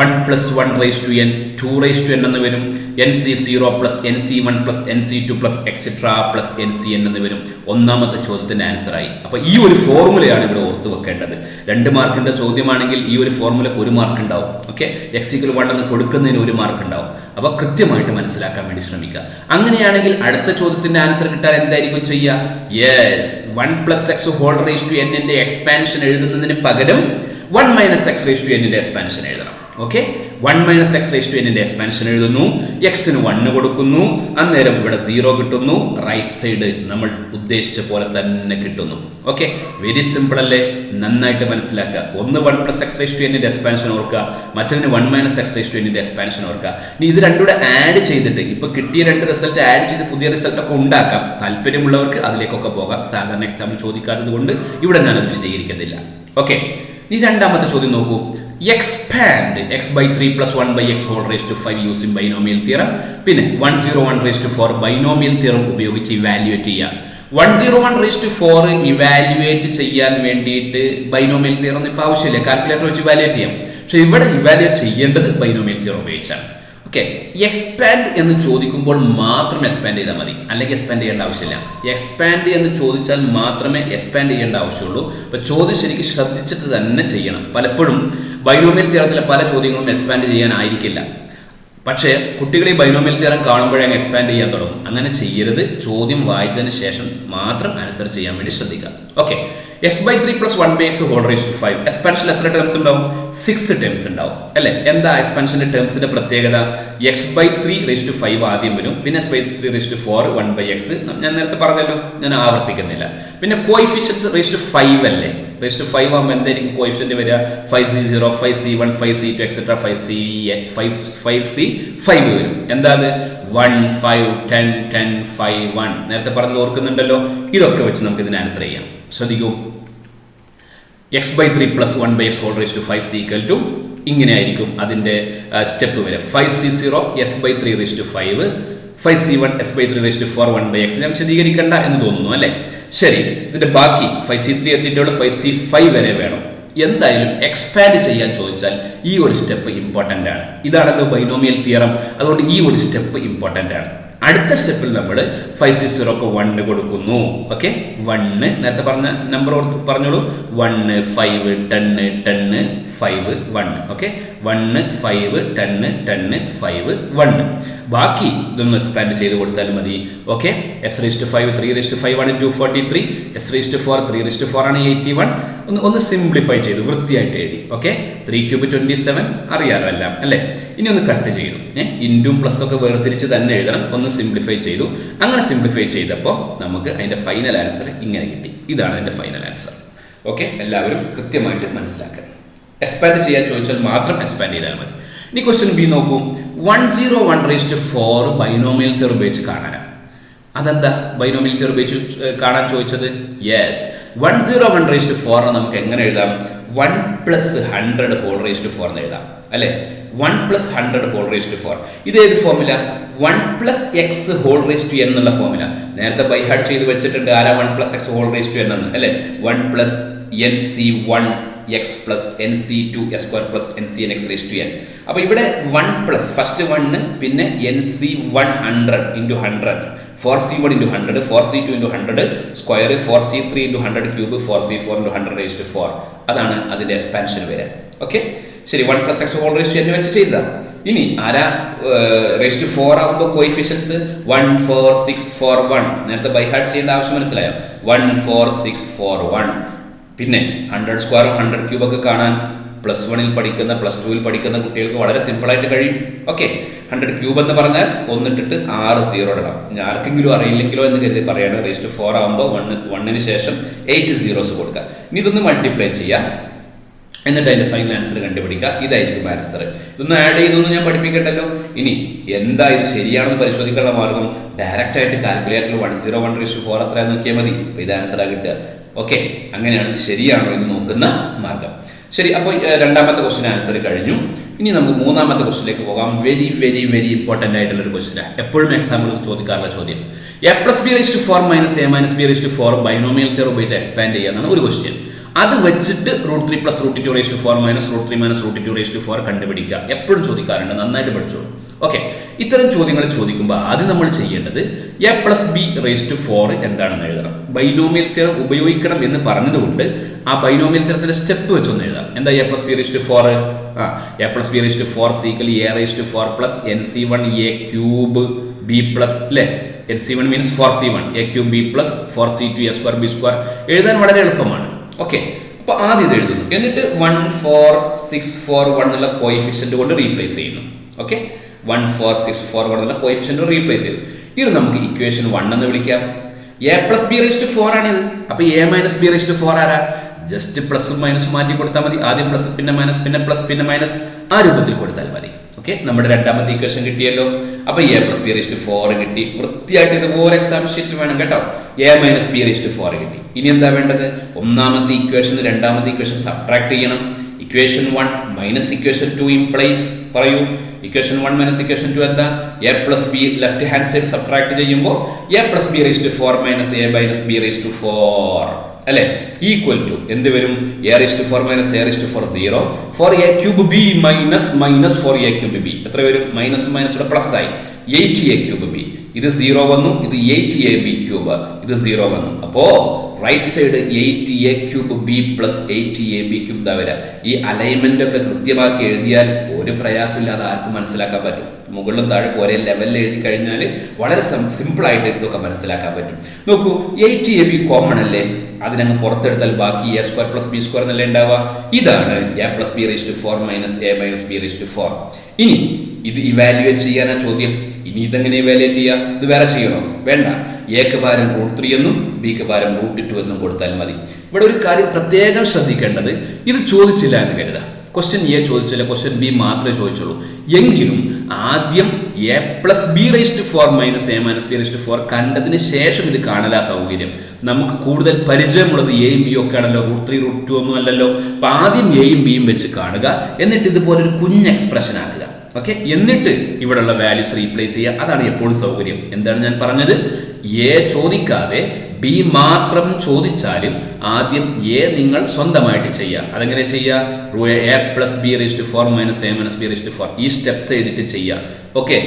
1 + 1 raise to n 2 raise to n എന്ന് വരും. NC0 + NC1 + NC2 + etc + NCN എന്ന് വരും. ഒന്നാമത്തെ ചോദ്യത്തിന്റെ ആൻസർ ആയി. അപ്പോൾ ഈ ഒരു ഫോർമുലയാണ് ഇവിടെ ഓർത്ത് വെക്കേണ്ടത്. 2 മാർക്കിന്റെ ചോദ്യമാണെങ്കിൽ ഈ ഒരു ഫോർമുലക്ക് 1 മാർക്ക് ഉണ്ടാവും. ഓക്കെ, x = 1 എന്ന് കൊടുക്കുന്നതിന് 1 മാർക്ക് ഉണ്ടാവും. അപ്പോൾ കൃത്യമായിട്ട് മനസ്സിലാക്കാൻ വേണ്ടി ശ്രമിക്കുക. അങ്ങനെയാണെങ്കിൽ അടുത്ത ചോദ്യത്തിന്റെ ആൻസർ കിട്ടാൻ എന്തായിരിക്കും ചെയ്യുക? Yes, 1 + x whole raise to n ന്റെ എക്സ്പാൻഷൻ എഴുതുന്നതിന് പകരം 1 - x റേസ് ടു n ന്റെ എക്സ്പാൻഷൻ എഴുതണം. Okay, 1 - x raise to n ന്റെ എക്സ്പാൻഷൻ എഴുതുന്നു. എക്സിന് 1 കൊടുക്കുന്നു. അന്നേരം ഇവിടെ 0 കിട്ടുന്നു. റൈറ്റ് സൈഡ് നമ്മൾ ഉദ്ദേശിച്ച പോലെ തന്നെ കിട്ടുന്നു. ഓക്കെ, വെരി സിമ്പിൾ അല്ലേ? നന്നായിട്ട് മനസ്സിലാക്കുക. ഒന്ന് 1 + x റേസ് ടു n ന്റെ എക്സ്പാൻഷൻ ഓർക്കുക, മറ്റൊന്ന് 1 - x റേസ് ടു n ന്റെ എക്സ്പാൻഷൻ ഓർക്കുക. ഇനി ഇത് രണ്ടും കൂടെ ആഡ് ചെയ്തിട്ട് ഇപ്പൊ കിട്ടിയ 2 റിസൾട്ട് ആഡ് ചെയ്ത് പുതിയ റിസൾട്ട് ഒക്കെ ഉണ്ടാക്കാം. താല്പര്യമുള്ളവർക്ക് അതിലേക്കൊക്കെ പോകാം. സാധാരണ എക്സാമിൽ ചോദിക്കാത്തത് കൊണ്ട് ഇവിടെ ഞാനത് വിശദീകരിക്കുന്നില്ല. ഓക്കെ, ഇനി രണ്ടാമത്തെ ചോദ്യം നോക്കൂ. Expand x/3 + 1/x whole raise to 5 using binomial theorem. പിന്നെ 101⁴ ബൈനോമിയൽ തിയറം ഉപയോഗിച്ച് ഇവാലുവേറ്റ് ചെയ്യാം. 101⁴ ഇവാലുവേറ്റ് ചെയ്യാൻ വേണ്ടിയിട്ട് ബൈനോമിയൽ തിയറം ഒന്നും ഇപ്പോൾ ആവശ്യമില്ല. കാൽക്കുലേറ്റർ വെച്ച് ഇവാലുവേറ്റ് ചെയ്യാം. പക്ഷെ ഇവിടെ ഇവാലുവേറ്റ് ചെയ്യേണ്ടത് ബൈനോമിയൽ തിയറം ഉപയോഗിച്ചാണ്. ഓക്കെ, എക്സ്പാൻഡ് എന്ന് ചോദിക്കുമ്പോൾ മാത്രം എക്സ്പാൻഡ് ചെയ്താൽ മതി, അല്ലെങ്കിൽ എക്സ്പാൻഡ് ചെയ്യേണ്ട ആവശ്യമില്ല. എക്സ്പാൻഡ് എന്ന് ചോദിച്ചാൽ മാത്രമേ എക്സ്പാൻഡ് ചെയ്യേണ്ട ആവശ്യമുള്ളൂ. അപ്പോൾ ചോദ്യം ശരിക്കും ശ്രദ്ധിച്ചിട്ട് തന്നെ ചെയ്യണം. പലപ്പോഴും ബൈനോമിയൽ തിയറത്തിലെ പല ചോദ്യങ്ങളും എക്സ്പാൻഡ് ചെയ്യാനായിരിക്കില്ല. പക്ഷേ കുട്ടികൾ ഈ ബൈനോമിയൽ തിയറം കാണുമ്പോഴേ അങ്ങ് എക്സ്പാൻഡ് ചെയ്യാൻ തുടങ്ങും. അങ്ങനെ ചെയ്യരുത്. ചോദ്യം വായിച്ചതിന് ശേഷം മാത്രം ആൻസർ ചെയ്യാൻ വേണ്ടി ശ്രദ്ധിക്കുക. Okay, x/3 + 1/x whole raise to 5. എക്സ്പാൻഷനിൽ എത്ര ടേംസ് ഉണ്ടാവും? 6 ടേംസ് ഉണ്ടാവും അല്ലേ? എന്താ എക്സ്പാൻഷന്റെ ടേംസിന്റെ പ്രത്യേകത? x/3 റേസ് ടു 5 ആദ്യം വരും. പിന്നെ x/3 റേസ് ടു 4 1/x. ഞാൻ നേരത്തെ പറഞ്ഞല്ലോ, ഞാൻ ആവർത്തിക്കുന്നില്ല. പിന്നെ കോഎഫിഷ്യൻസ് റേസ് ടു 5 അല്ലേ? റേസ് ടു 5 ആകുമ്പോൾ എന്തായിരിക്കും കോഎഫിഷ്യന്റ് വരിക? 5c0 5c1 5c2 etc 5c5 വരും. എന്താ അത്? 1 5 10 10 5 1. നേരത്തെ പറഞ്ഞത് ഓർക്കുന്നുണ്ടല്ലോ. ഇതൊക്കെ വെച്ച് നമുക്ക് ഇതിന് ആൻസർ ചെയ്യാം. ശ്രദ്ധിക്കൂ, x/3 + 1/x whole raise to 5 = ഇങ്ങനെ ആയിരിക്കും അതിന്റെ സ്റ്റെപ്പ് വരെ. 5c0 s/3 raise to 5 5c1 s/3 raise to 4 1/x. ഞാൻ വിശദീകരിക്കണ്ട എന്ന് തോന്നുന്നു അല്ലേ? ശരി, ഇതിന്റെ ബാക്കി 5c3 എത്തിയിട്ടുള്ള 5c5 വരെ വേണം. എന്തായാലും എക്സ്പാൻഡ് ചെയ്യാൻ ചോദിച്ചാൽ ഈ ഒരു സ്റ്റെപ്പ് ഇമ്പോർട്ടൻ്റ് ആണ്. ഇതാണല്ലോ ബൈനോമിയൽ തിയറം. അതുകൊണ്ട് ഈ ഒരു സ്റ്റെപ്പ് ഇമ്പോർട്ടൻ്റ് ആണ്. അടുത്ത സ്റ്റെപ്പിൽ നമ്മൾ 5c0 1 കൊടുക്കുന്നു. ഓക്കെ, 1 നേരത്തെ പറഞ്ഞ നമ്പർ പറഞ്ഞോളൂ. 1 5 10 10 5 1. ഓക്കെ, 1 5 10 10 5 1. ബാക്കി ഇതൊന്ന് എക്സ്പാൻഡ് ചെയ്ത് കൊടുത്താൽ മതി. ഓക്കെ, s⁵5 3⁵5 ആണ് 243. s⁴ 3⁴ ആണ് 81. ഒന്ന് സിംപ്ലിഫൈ ചെയ്തു വൃത്തിയായിട്ട് എഴുതി. ഓക്കെ, 3³ 27 അറിയാലോ എല്ലാം അല്ലേ? ഇനി ഒന്ന് കട്ട് ചെയ്തു. ഇൻറ്റും പ്ലസ് ഒക്കെ വേർതിരിച്ച് തന്നെ എഴുതണം. ഒന്ന് സിംപ്ലിഫൈ ചെയ്തു. അങ്ങനെ സിംപ്ലിഫൈ ചെയ്തപ്പോൾ നമുക്ക് അതിന്റെ ഫൈനൽ ആൻസർ ഇങ്ങനെ കിട്ടി. ഇതാണ് അതിന്റെ ഫൈനൽ ആൻസർ. ഓക്കെ, എല്ലാവരും കൃത്യമായിട്ട് മനസ്സിലാക്കുക. എക്സ്പാൻഡ് ചെയ്യാൻ ചോദിച്ചാൽ മാത്രം എക്സ്പാൻഡ് ചെയ്താൽ മതി. ഇനി ക്വസ്റ്റ്യൻ ബി നോക്കൂ. 101⁴ ബൈനോമിയൽ തിയറം ഉപയോഗിച്ച് കാണാനാണ്. അതെന്താ ബൈനോമിയൽ തിയറം ഉപയോഗിച്ച് കാണാൻ ചോദിച്ചത്? യെസ്, 101⁴ നമുക്ക് എങ്ങനെ എഴുതാം? 1 + 100 ഹോൾ റേസ് ടു 4 എന്ന് എഴുതാം അല്ലേ? 1 + 100 ഹോൾ റേസ് ടു 4. ഇത് ഏത് formula? 1 + x whole raise to n എന്നുള്ള ഫോർമുല നേരത്തെ ബൈ ഹാർട്ട് ചെയ്ത് വെച്ചിട്ടുണ്ട്. ആരാ 1 + x whole raise to n എന്ന് അല്ലേ? 1 + NC1 x + NC2 s² + NCN x raise to n. അപ്പോൾ ഇവിടെ 1 + ഫസ്റ്റ് 1 പിന്നെ NC1 100 × 100 4c1 × 100 4c2 × 100 square 4c3 × 100 cube 4c4 × 100 raise to 4. അതാണ് അതിന്റെ എക്സ്പാൻഷൻ വരെ. ഓക്കെ, ശരി. 1 + x whole raise to n വെച്ച് ചെയ്താൽ ഇനി ആരാ റേസ്റ്റ് 4 ആകുമ്പോൾ കോയിഫിഷ്യൻസ് 1 4 6 4 1 നേരത്തെ ബൈ ഹാർട്ട് ചെയ്യേണ്ട ആവശ്യം മനസ്സിലായോ? 1 4 6 4 1. പിന്നെ 100 സ്ക്വയറും 100 ക്യൂബൊക്കെ കാണാൻ +1 പഠിക്കുന്ന +2 പഠിക്കുന്ന കുട്ടികൾക്ക് വളരെ സിമ്പിളായിട്ട് കഴിയും. ഓക്കെ, 100 ക്യൂബ് എന്ന് പറഞ്ഞാൽ ഒന്നിട്ടിട്ട് 6 0 ഇടണം. ആർക്കെങ്കിലും അറിയില്ലെങ്കിലോ എന്ന് കരുതി പറയാണ്. റേസ്റ്റ് 4 ആകുമ്പോൾ 1 ശേഷം 8 zeros കൊടുക്കുക. ഇനി ഇതൊന്ന് മൾട്ടിപ്ലൈ ചെയ്യാം, എന്നിട്ട് അതിന്റെ ഫൈനൽ ആൻസർ കണ്ടുപിടിക്കുക. ഇതായിരിക്കും ആൻസർ. ഇതൊന്നും ആഡ് ചെയ്യുന്നൊന്നും ഞാൻ പഠിപ്പിക്കണ്ടല്ലോ. ഇനി എന്താ ഇത് ശരിയാണെന്ന് പരിശോധിക്കാനുള്ള മാർഗം ഡയറക്റ്റ് ആയിട്ട് കാൽക്കുലേറ്ററിൽ 101/4 എത്രയാന്ന് നോക്കിയാൽ മതി. അപ്പൊ ഇത് ആൻസറാ കിട്ടുക. ഓക്കെ, അങ്ങനെയാണ് ഇത് ശരിയാണോ എന്ന് നോക്കുന്ന മാർഗം. ശരി, അപ്പോൾ രണ്ടാമത്തെ ക്വസ്റ്റ്യൻ ആൻസർ കഴിഞ്ഞു. ഇനി നമുക്ക് മൂന്നാമത്തെ ക്വസ്റ്റ്യനിലേക്ക് പോകാം. വെരി വെരി വെരി ഇമ്പോർട്ടന്റ് ആയിട്ടുള്ള ഒരു ക്വസ്റ്റ്യനാണ്. എപ്പോഴും എക്സാമ്പിൾ ചോദിക്കാറുള്ള ചോദ്യം. a+b⁴ - b⁴ ബൈനോമിയൽ തിയറം ഉപയോഗിച്ച് എക്സ്പാൻഡ് ചെയ്യാന്നാണ് ഒരു ക്വസ്റ്റ്യൻ. അത് വെച്ചിട്ട് √3 + √2⁴ - √3 - √2⁴ കണ്ടുപിടിക്കുക. എപ്പോഴും ചോദിക്കാറുണ്ട്, നന്നായിട്ട് പഠിച്ചോളൂ. ഓക്കെ, ഇത്തരം ചോദ്യങ്ങൾ ചോദിക്കുമ്പോൾ ആദ്യം നമ്മൾ ചെയ്യേണ്ടത് a+b⁴ എന്താണെന്ന് എഴുതണം. ബൈനോമിയൽ തിയറം ഉപയോഗിക്കണം എന്ന് പറഞ്ഞതുകൊണ്ട് ആ ബൈനോമിയൽ തിയറത്തിന്റെ സ്റ്റെപ്പ് വെച്ചൊന്ന് എഴുതാം. എന്താ a+b⁴? a+b⁴ = a⁴ (nc1 a³ b+ അല്ലേ? nc1 means 4c1 a³ b+ 4c2 a² b² എഴുതാൻ വളരെ എളുപ്പമാണ്. ഓക്കെ, അപ്പൊ ആദ്യം ഇത് എഴുതുന്നു, എന്നിട്ട് 1 4 6 4 1 എന്നുള്ള കോയിഫിഷ്യന്റ് കൊണ്ട് റീപ്ലേസ് ചെയ്യുന്നു. ഓക്കെ, 1 4 6 4 1 എന്നുള്ള കോയിഫിഷ്യന്റ് റീപ്ലേസ് ചെയ്തു. ഇത് നമുക്ക് ഇക്വേഷൻ 1 എന്ന് വിളിക്കാം. a+b⁴ ആണിത്. അപ്പൊ a−b⁴ ആരാ? ജസ്റ്റ് പ്ലസും മൈനസും മാറ്റി കൊടുത്താൽ മതി. ആദ്യം പ്ലസ്, പിന്നെ മൈനസ്, പിന്നെ പ്ലസ്, പിന്നെ മൈനസ്, ആ രൂപത്തിൽ കൊടുത്താൽ മതി. ഓക്കെ, നമ്മുടെ രണ്ടാമത്തെ ഇക്വേഷൻ കിട്ടിയല്ലോ. അപ്പൊ a+b⁴ കിട്ടി. വൃത്തിയായിട്ട് ഇതുപോലെ എക്സാം ഷീറ്റിൽ വേണം കേട്ടോ. a−b⁴ കിട്ടി. ഇനി എന്താ വേണ്ടത്? ഒന്നാമത്തെ ഇക്വേഷൻ രണ്ടാമത്തെ ഇക്വേഷൻ സബ്ട്രാക്ട് ചെയ്യണം. ഇക്വേഷൻ 1 മൈനസ് ഇക്വേഷൻ 2 ഇംപ്ലൈസ്, പറയൂ. ഇക്വേഷൻ 1 മൈനസ് ഇക്വേഷൻ 2 എന്താ? a+b left hand side subtract ചെയ്യുമ്പോൾ a+b⁴ - a−b⁴ അല്ലെ, ഈക്വൽ ടു എന്ത് വരും? a⁴ - a⁴ 0 for a³ b minus for a³ b എത്ര വരും? മൈനസ് മൈനസ് പ്ലസ് ആയി 8a³ b. ഇത് 0 വന്നു, ഇത് 8ab³ ഇത് 0 വന്നു. അപ്പോ right side 8a³ b + 8ab³ ഇതാ വരാം. ഈ അലൈൻമെന്റ് ഒക്കെ കൃത്യമാക്കി എഴുതിയാൽ ഒരു പ്രയാസമില്ലാതെ ആർക്കും മനസ്സിലാക്കാൻ പറ്റും. മുകളിലും താഴെ ഒരേ ലെവലിൽ എഴുതി കഴിഞ്ഞാൽ വളരെ സിമ്പിൾ ആയിട്ട് ഇതൊക്കെ മനസ്സിലാക്കാൻ പറ്റും. നോക്കൂ, 8ab കോമൺ അല്ലേ, അതിനങ്ങ് പുറത്തെടുത്താൽ ബാക്കി a² + b² എന്നല്ലേ ഉണ്ടാവുക. ഇതാണ് a+b⁴ - a−b⁴. ഇനി ഇത് ഇവാലുവേറ്റ് ചെയ്യാനാ ചോദ്യം. ഇനി ഇതെങ്ങനെ ഇവാലുവേറ്റ് ചെയ്യാം? ഇത് വേറെ ചെയ്യണോ? വേണ്ട. എക്ക് പകരം √3 എന്നും ബിക്ക് പകരം √2 എന്നും കൊടുത്താൽ മതി. ഇവിടെ ഒരു കാര്യം പ്രത്യേകം ശ്രദ്ധിക്കേണ്ടത്, ഇത് ചോദിച്ചില്ല എന്ന് കരുതാം. ക്വസ്റ്റ്യൻ എ ചോദിച്ചില്ല, ക്വസ്റ്റ്യൻ ബി മാത്രമേ ചോദിച്ചുള്ളൂ. എങ്കിലും ആദ്യം a+b⁴ - a−b⁴ കണ്ടതിന് ശേഷം ഇത് കാണലാ സൗകര്യം. നമുക്ക് കൂടുതൽ പരിചയമുള്ളത് എയും ബിയും ഒക്കെ ആണല്ലോ, √3 √2 ഒന്നും അല്ലല്ലോ. അപ്പൊ ആദ്യം എയും ബിയും വെച്ച് കാണുക, എന്നിട്ട് ഇതുപോലെ ഒരു കുഞ്ഞ് എക്സ്പ്രഷൻ ആക്കുക. ഓക്കെ, എന്നിട്ട് ഇവിടെയുള്ള വാല്യൂസ് റീപ്ലേസ് ചെയ്യുക. അതാണ് എപ്പോഴും സൗകര്യം. എന്താണ് ഞാൻ പറഞ്ഞത്? എ ചോദിക്കാതെ ബി മാത്രം ചോദിച്ചാലും ആദ്യം എ നിങ്ങൾ സ്വന്തമായിട്ട് ചെയ്യുക. അതെങ്ങനെ ചെയ്യുക? a+b⁴ - a−b⁴ ഈ സ്റ്റെപ്സ് എഴുതിയിട്ട് ചെയ്യുക. ഓക്കെ,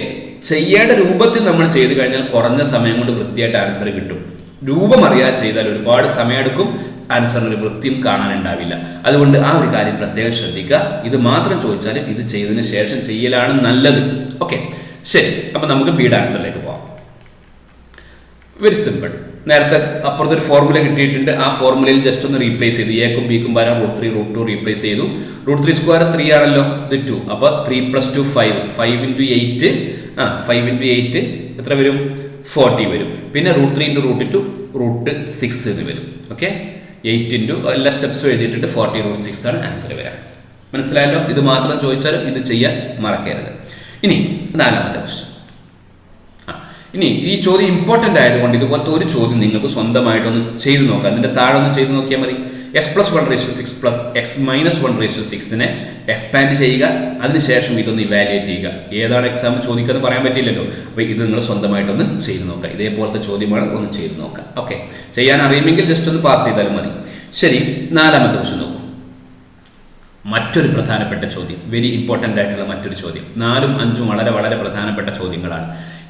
ചെയ്യേണ്ട രൂപത്തിൽ നമ്മൾ ചെയ്തു കഴിഞ്ഞാൽ കുറഞ്ഞ സമയം കൊണ്ട് വൃത്തിയായിട്ട് ആൻസർ കിട്ടും. രൂപം അറിയാതെ ചെയ്താൽ ഒരുപാട് സമയമെടുക്കും, ആൻസറിന് ഒരു വൃത്തിയും കാണാനുണ്ടാവില്ല. അതുകൊണ്ട് ആ ഒരു കാര്യം പ്രത്യേകം ശ്രദ്ധിക്കുക. ഇത് മാത്രം ചോദിച്ചാലും ഇത് ചെയ്തതിന് ശേഷം ചെയ്യലാണ് നല്ലത്. ഓക്കെ, ശരി. അപ്പൊ നമുക്ക് ബിയുടെ ആൻസറിലേക്ക് പോകാം. Very simple. നേരത്തെ അപ്പുറത്തൊരു ഫോർമുല കിട്ടിയിട്ടുണ്ട്. ആ ഫോർമുലയിൽ ജസ്റ്റ് ഒന്ന് റീപ്ലേസ് ചെയ്തു. എക്കും ബിക്കും പകരം √3 √2 റീപ്ലേസ് ചെയ്തു. √3² 3 ആണല്ലോ, ഇത് 2. അപ്പൊ 3 + 2 5 5 × 8 5 × 8 എത്ര വരും? 40 വരും. പിന്നെ √3 × √2 √6 എന്ന് വരും. ഓക്കെ, 8 × എല്ലാ സ്റ്റെപ്സും എഴുതിയിട്ടുണ്ട്. 40 √6 ആണ് ആൻസർ വരാം. മനസ്സിലായല്ലോ? ഇത് മാത്രം ചോദിച്ചാലും ഇത് ചെയ്യാൻ മറക്കരുത്. ഇനി നാലാമത്തെ ക്വസ്റ്റ്യൻ. ഇനി ഈ ചോദ്യം ഇമ്പോർട്ടൻ്റ് ആയതുകൊണ്ട് ഇതുപോലത്തെ ഒരു ചോദ്യം നിങ്ങൾക്ക് സ്വന്തമായിട്ടൊന്ന് ചെയ്തു നോക്കാം. അതിൻ്റെ താഴെ ഒന്ന് ചെയ്ത് നോക്കിയാൽ മതി. x+1/6 + x−1/6 എക്സ്പാൻഡ് ചെയ്യുക. അതിനുശേഷം ഇതൊന്ന് ഇവാലുവേറ്റ് ചെയ്യുക. ഏതാണ് എക്സാം ചോദിക്കുന്നത് പറയാൻ പറ്റില്ലല്ലോ. അപ്പോൾ ഇത് നിങ്ങൾ സ്വന്തമായിട്ടൊന്ന് ചെയ്ത് നോക്കുക. ഇതേപോലത്തെ ചോദ്യമാണ്, ഒന്ന് ചെയ്ത് നോക്കുക. ഓക്കെ, ചെയ്യാൻ അറിയുമെങ്കിൽ ജസ്റ്റ് ഒന്ന് പാസ് ചെയ്താലും മതി. ശരി, നാലാമത്തെ ക്വസ്റ്റ്യൻ നോക്കൂ. മറ്റൊരു പ്രധാനപ്പെട്ട ചോദ്യം, വെരി ഇമ്പോർട്ടൻ്റ് ആയിട്ടുള്ള മറ്റൊരു ചോദ്യം. 4ഉം 5ഉം വളരെ വളരെ പ്രധാനപ്പെട്ട ചോദ്യങ്ങളാണ്.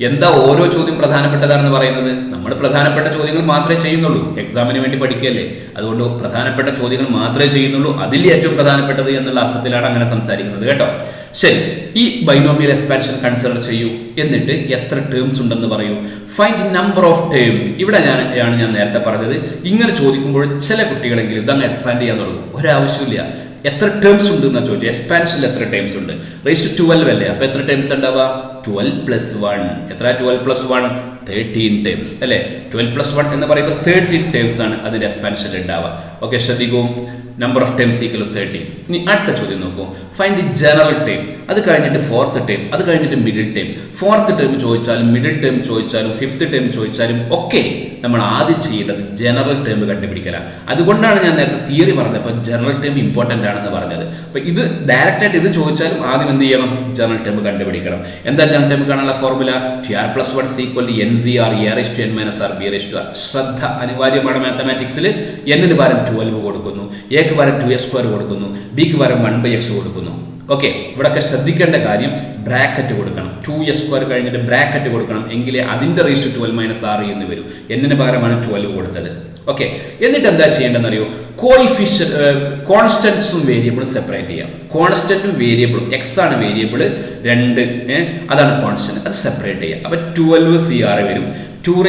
എന്താ ഓരോ ചോദ്യം പ്രധാനപ്പെട്ടതാണെന്ന് പറയുന്നത്? നമ്മൾ പ്രധാനപ്പെട്ട ചോദ്യങ്ങൾ മാത്രമേ ചെയ്യുന്നുള്ളൂ. എക്സാമിന് വേണ്ടി പഠിക്കുകയല്ലേ, അതുകൊണ്ട് പ്രധാനപ്പെട്ട ചോദ്യങ്ങൾ മാത്രമേ ചെയ്യുന്നുള്ളൂ. അതിൽ ഏറ്റവും പ്രധാനപ്പെട്ടത് എന്നുള്ള അർത്ഥത്തിലാണ് അങ്ങനെ സംസാരിക്കുന്നത് കേട്ടോ. ശരി, ഈ ബൈനോമിയൽ എക്സ്പാൻഷൻ കൺസിഡർ ചെയ്യൂ. എന്നിട്ട് എത്ര ടേംസ് ഉണ്ടെന്ന് പറയൂ. Find number of terms. ഇവിടെ ഞാൻ നേരത്തെ പറഞ്ഞത്, ഇങ്ങനെ ചോദിക്കുമ്പോൾ ചില കുട്ടികളെങ്കിലും ഇതങ്ങ് എക്സ്പാൻഡ് ചെയ്യാൻ തുടങ്ങും. ഒരാവശ്യമില്ല. എത്ര ടേംസ് ഉണ്ട് എന്നാ ചോദിച്ചു. എക്സ്പാൻഷനിൽ എത്ര ടേംസ് ഉണ്ട്? റേസ് ടു 12 അല്ലേ, അപ്പൊ എത്ര ടേംസ് ഉണ്ടാവുക? 12 + 1. എത്ര? 12 + 1 13 ടേംസ് അല്ലേ. 12 + 1 എന്ന് പറയുമ്പോൾ 13 ടേംസ് ആണ് അതിന്റെ എക്സ്പാൻഷനിൽ ഉണ്ടാവുക. ഓക്കെ, ശ്രദ്ധിക്കൂ. Number of terms equal 13. ഇനി അടുത്ത ചോദ്യം നോക്കൂ. Find the general term. അത് കഴിഞ്ഞിട്ട് 4th ടേം, അത് കഴിഞ്ഞിട്ട് മിഡിൽ ടേം. 4th ടേം ചോദിച്ചാലും മിഡിൽ ടേം ചോദിച്ചാലും 5th ടേം ചോദിച്ചാലും ഒക്കെ നമ്മൾ ആദ്യം ചെയ്യേണ്ടത് ജനറൽ ടേം കണ്ടുപിടിക്കലാണ്. അതുകൊണ്ടാണ് ഞാൻ നേരത്തെ തിയറി പറഞ്ഞത്, അപ്പോൾ ജനറൽ ടേം ഇമ്പോർട്ടൻ്റ് ആണെന്ന് പറഞ്ഞത്. അപ്പോൾ ഇത് ഡയറക്റ്റായിട്ട് ഇത് ചോദിച്ചാലും ആദ്യം എന്ത് ചെയ്യണം? ജനറൽ ടേം കണ്ടുപിടിക്കണം. എന്താ ജനറൽ ടേം കാണാനുള്ള formula? TR+1 = NCR A⁻n - B⁻r. ശ്രദ്ധ അനിവാര്യമാണ്. മാത്തമാറ്റിക്സിൽ എന്നിന് പകരം 12 കൊടുക്കുന്നു, എക്ക് പകരം 2a² കൊടുക്കുന്നു, ബിക്ക് പകരം 1/x കൊടുക്കുന്നു. ഓക്കെ, ഇവിടെയൊക്കെ ശ്രദ്ധിക്കേണ്ട കാര്യം ബ്രാക്കറ്റ് കൊടുക്കണം. 2a² കഴിഞ്ഞിട്ട് ബ്രാക്കറ്റ് കൊടുക്കണം, എങ്കിലേ അതിൻ്റെ റേസ്റ്റ് 12 - r എന്ന് വരും. എന്നിന് പകരമാണ് 12 കൊടുത്തത്. ഓക്കെ, എന്നിട്ട് എന്താ ചെയ്യേണ്ടതെന്ന് അറിയോ? കോൺസ്റ്റൻസും വേരിയബിളും സെപ്പറേറ്റ് ചെയ്യാം. കോൺസ്റ്റന്റും വേരിയബിളും, എക്സ് ആണ് വേരിയബിൾ 2, അതാണ് കോൺസ്റ്റന്റ്, അത് സെപ്പറേറ്റ് ചെയ്യാം. അപ്പൊ 12 CR വരും, 2 -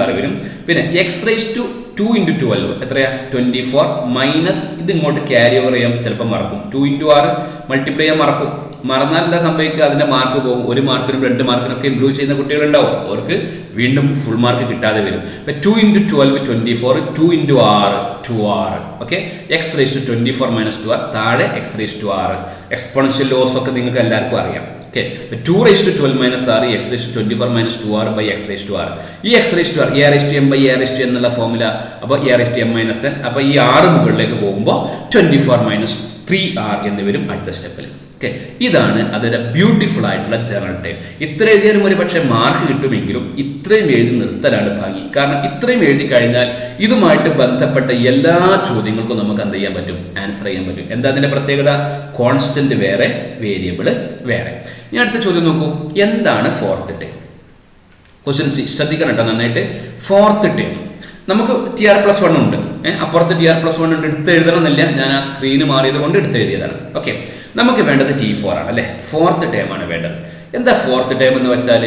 r വരും. പിന്നെ x⁻2 × 12 എത്രയാ? 24 മൈനസ് ഇത് ഇങ്ങോട്ട് ക്യാരി ഓവർ ചെയ്യാൻ ചിലപ്പോൾ മറക്കും. 2 × 6 മൾട്ടിപ്ലൈ ചെയ്യാൻ മറക്കും. മറന്നാൽ എന്താ സംഭവിക്കുക? അതിന്റെ മാർക്ക് പോകും. 1 മാർക്കിനും 2 മാർക്കിനൊക്കെ ഇംപ്രൂവ് ചെയ്യുന്ന കുട്ടികളുണ്ടാവും, അവർക്ക് വീണ്ടും ഫുൾ മാർക്ക് കിട്ടാതെ വരും. 2 × 12 24, 2 × 6 2r. ഓക്കെ, x⁻24 - 2r, താഴെ x⁻6. എക്സ്പോണൻഷ്യൽ ലോസ് ഒക്കെ നിങ്ങൾക്ക് എല്ലാവർക്കും അറിയാം. Okay, 2⁻12 - r x⁻24 - 2r x⁻6. ഈ x⁻6 A⁻m/A⁻n എന്നുള്ള ഫോർമുല. അപ്പോൾ A⁻m - n. അപ്പോൾ ഈ 6 മുകളിലേക്ക് പോകുമ്പോൾ 24 - 3r എന്ന് വരും അടുത്ത സ്റ്റെപ്പിൽ. ഓക്കെ, ഇതാണ് അതിന്റെ ബ്യൂട്ടിഫുൾ ആയിട്ടുള്ള ജനറൽ ടൈം. ഇത്ര എഴുതിയാലും ഒരു പക്ഷേ മാർക്ക് കിട്ടുമെങ്കിലും ഇത്രയും എഴുതി നിർത്തലാണ് ഭംഗി. കാരണം ഇത്രയും എഴുതി കഴിഞ്ഞാൽ ഇതുമായിട്ട് ബന്ധപ്പെട്ട എല്ലാ ചോദ്യങ്ങൾക്കും നമുക്ക് എന്ത് ചെയ്യാൻ പറ്റും? ആൻസർ ചെയ്യാൻ പറ്റും. എന്താ അതിന്റെ പ്രത്യേകത? കോൺസ്റ്റന്റ് വേറെ, വേരിയബിൾ വേറെ. ഇനി അടുത്ത ചോദ്യം നോക്കൂ. എന്താണ് 4th ടൈം? ക്വസ്റ്റ്യൻ ശ്രദ്ധിക്കണം കേട്ടോ നന്നായിട്ട്. 4th ടൈം നമുക്ക് TR+1 ഉണ്ട്, അപ്പുറത്ത് TR+1 ഉണ്ട്. എടുത്ത് എഴുതണം എന്നില്ല, ഞാൻ ആ സ്ക്രീന് മാറിയത് കൊണ്ട് എടുത്ത് എഴുതിയതാണ്. ഓക്കെ, നമുക്ക് വേണ്ടത് T4 ആണ് അല്ലേ. 4th ടൈം ആണ് വേണ്ടത്. എന്താ 4th ടൈം എന്ന് വെച്ചാൽ?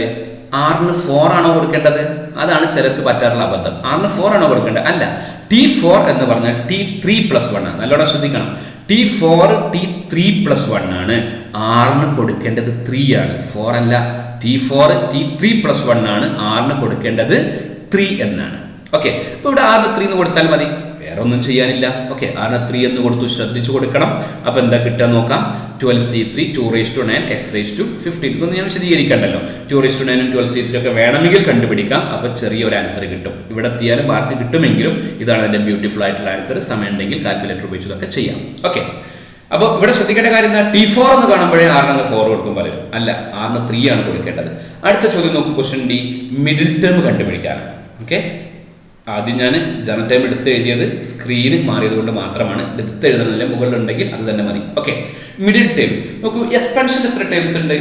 ആറിന് 4 ആണോ കൊടുക്കേണ്ടത്? അതാണ് ചിലർക്ക് പറ്റാറുള്ള അബദ്ധം. ആറിന് 4 ആണോ കൊടുക്കേണ്ടത്? അല്ല, T4 എന്ന് പറഞ്ഞാൽ T3+1 ആണ്. നല്ലോണം ശ്രദ്ധിക്കണം. T4 T3+1 ആണ്. ആറിന് കൊടുക്കേണ്ടത് 3 ആണ്, 4 അല്ല. T4 T3+1 ആണ്. ആറിന് കൊടുക്കേണ്ടത് 3 എന്നാണ്. ഓക്കെ, അപ്പൊ ഇവിടെ ആറിന് 3 എന്ന് കൊടുത്താൽ മതി, വേറെ ഒന്നും ചെയ്യാനില്ല. ഓക്കെ, ആറിന് 3 എന്ന് കൊടുത്തു, ശ്രദ്ധിച്ചു കൊടുക്കണം. അപ്പൊ എന്താ കിട്ടുക നോക്കാം. 12c3 2⁻9 x⁻15. ഇതൊന്നും ഞാൻ വിശദീകരിക്കണ്ടല്ലോ. 2⁻9 12c3 ഒക്കെ വേണമെങ്കിൽ കണ്ടുപിടിക്കാം. അപ്പൊ ചെറിയൊരു ആൻസർ കിട്ടും. ഇവിടെ എത്തിയാലും മാർക്ക് കിട്ടുമെങ്കിലും ഇതാണ് അതിന്റെ ബ്യൂട്ടിഫുൾ ആയിട്ടുള്ള ആൻസർ. സമയം ഉണ്ടെങ്കിൽ കാൽക്കുലേറ്റർ ഉപയോഗിച്ചതൊക്കെ ചെയ്യാം. ഓക്കെ, അപ്പോൾ ഇവിടെ ശ്രദ്ധിക്കേണ്ട കാര്യം എന്താ? T4 എന്ന് കാണുമ്പോഴേ 6 4 കൊടുക്കും പലരും. അല്ല, 6 3 ആണ് കൊടുക്കേണ്ടത്. അടുത്ത ചോദ്യം നോക്കൂ. ക്വസ്റ്റ്യൻ ഡി, മിഡിൽ ടേം കണ്ടുപിടിക്കാനാണ്. ഓക്കെ, ആദ്യം ഞാൻ ജനറൽ ടൈം എടുത്ത് എഴുതിയത് സ്ക്രീന് മാറിയത് കൊണ്ട് മാത്രമാണ്. എടുത്ത് എഴുതണമെന്നില്ല, മുകളിലുണ്ടെങ്കിൽ അത് തന്നെ മതി. ഓക്കെ, മിഡിൽ ടൈം നോക്കൂ. എക്സ്പാൻഷൻ എത്ര ടൈംസ് ഉണ്ട്?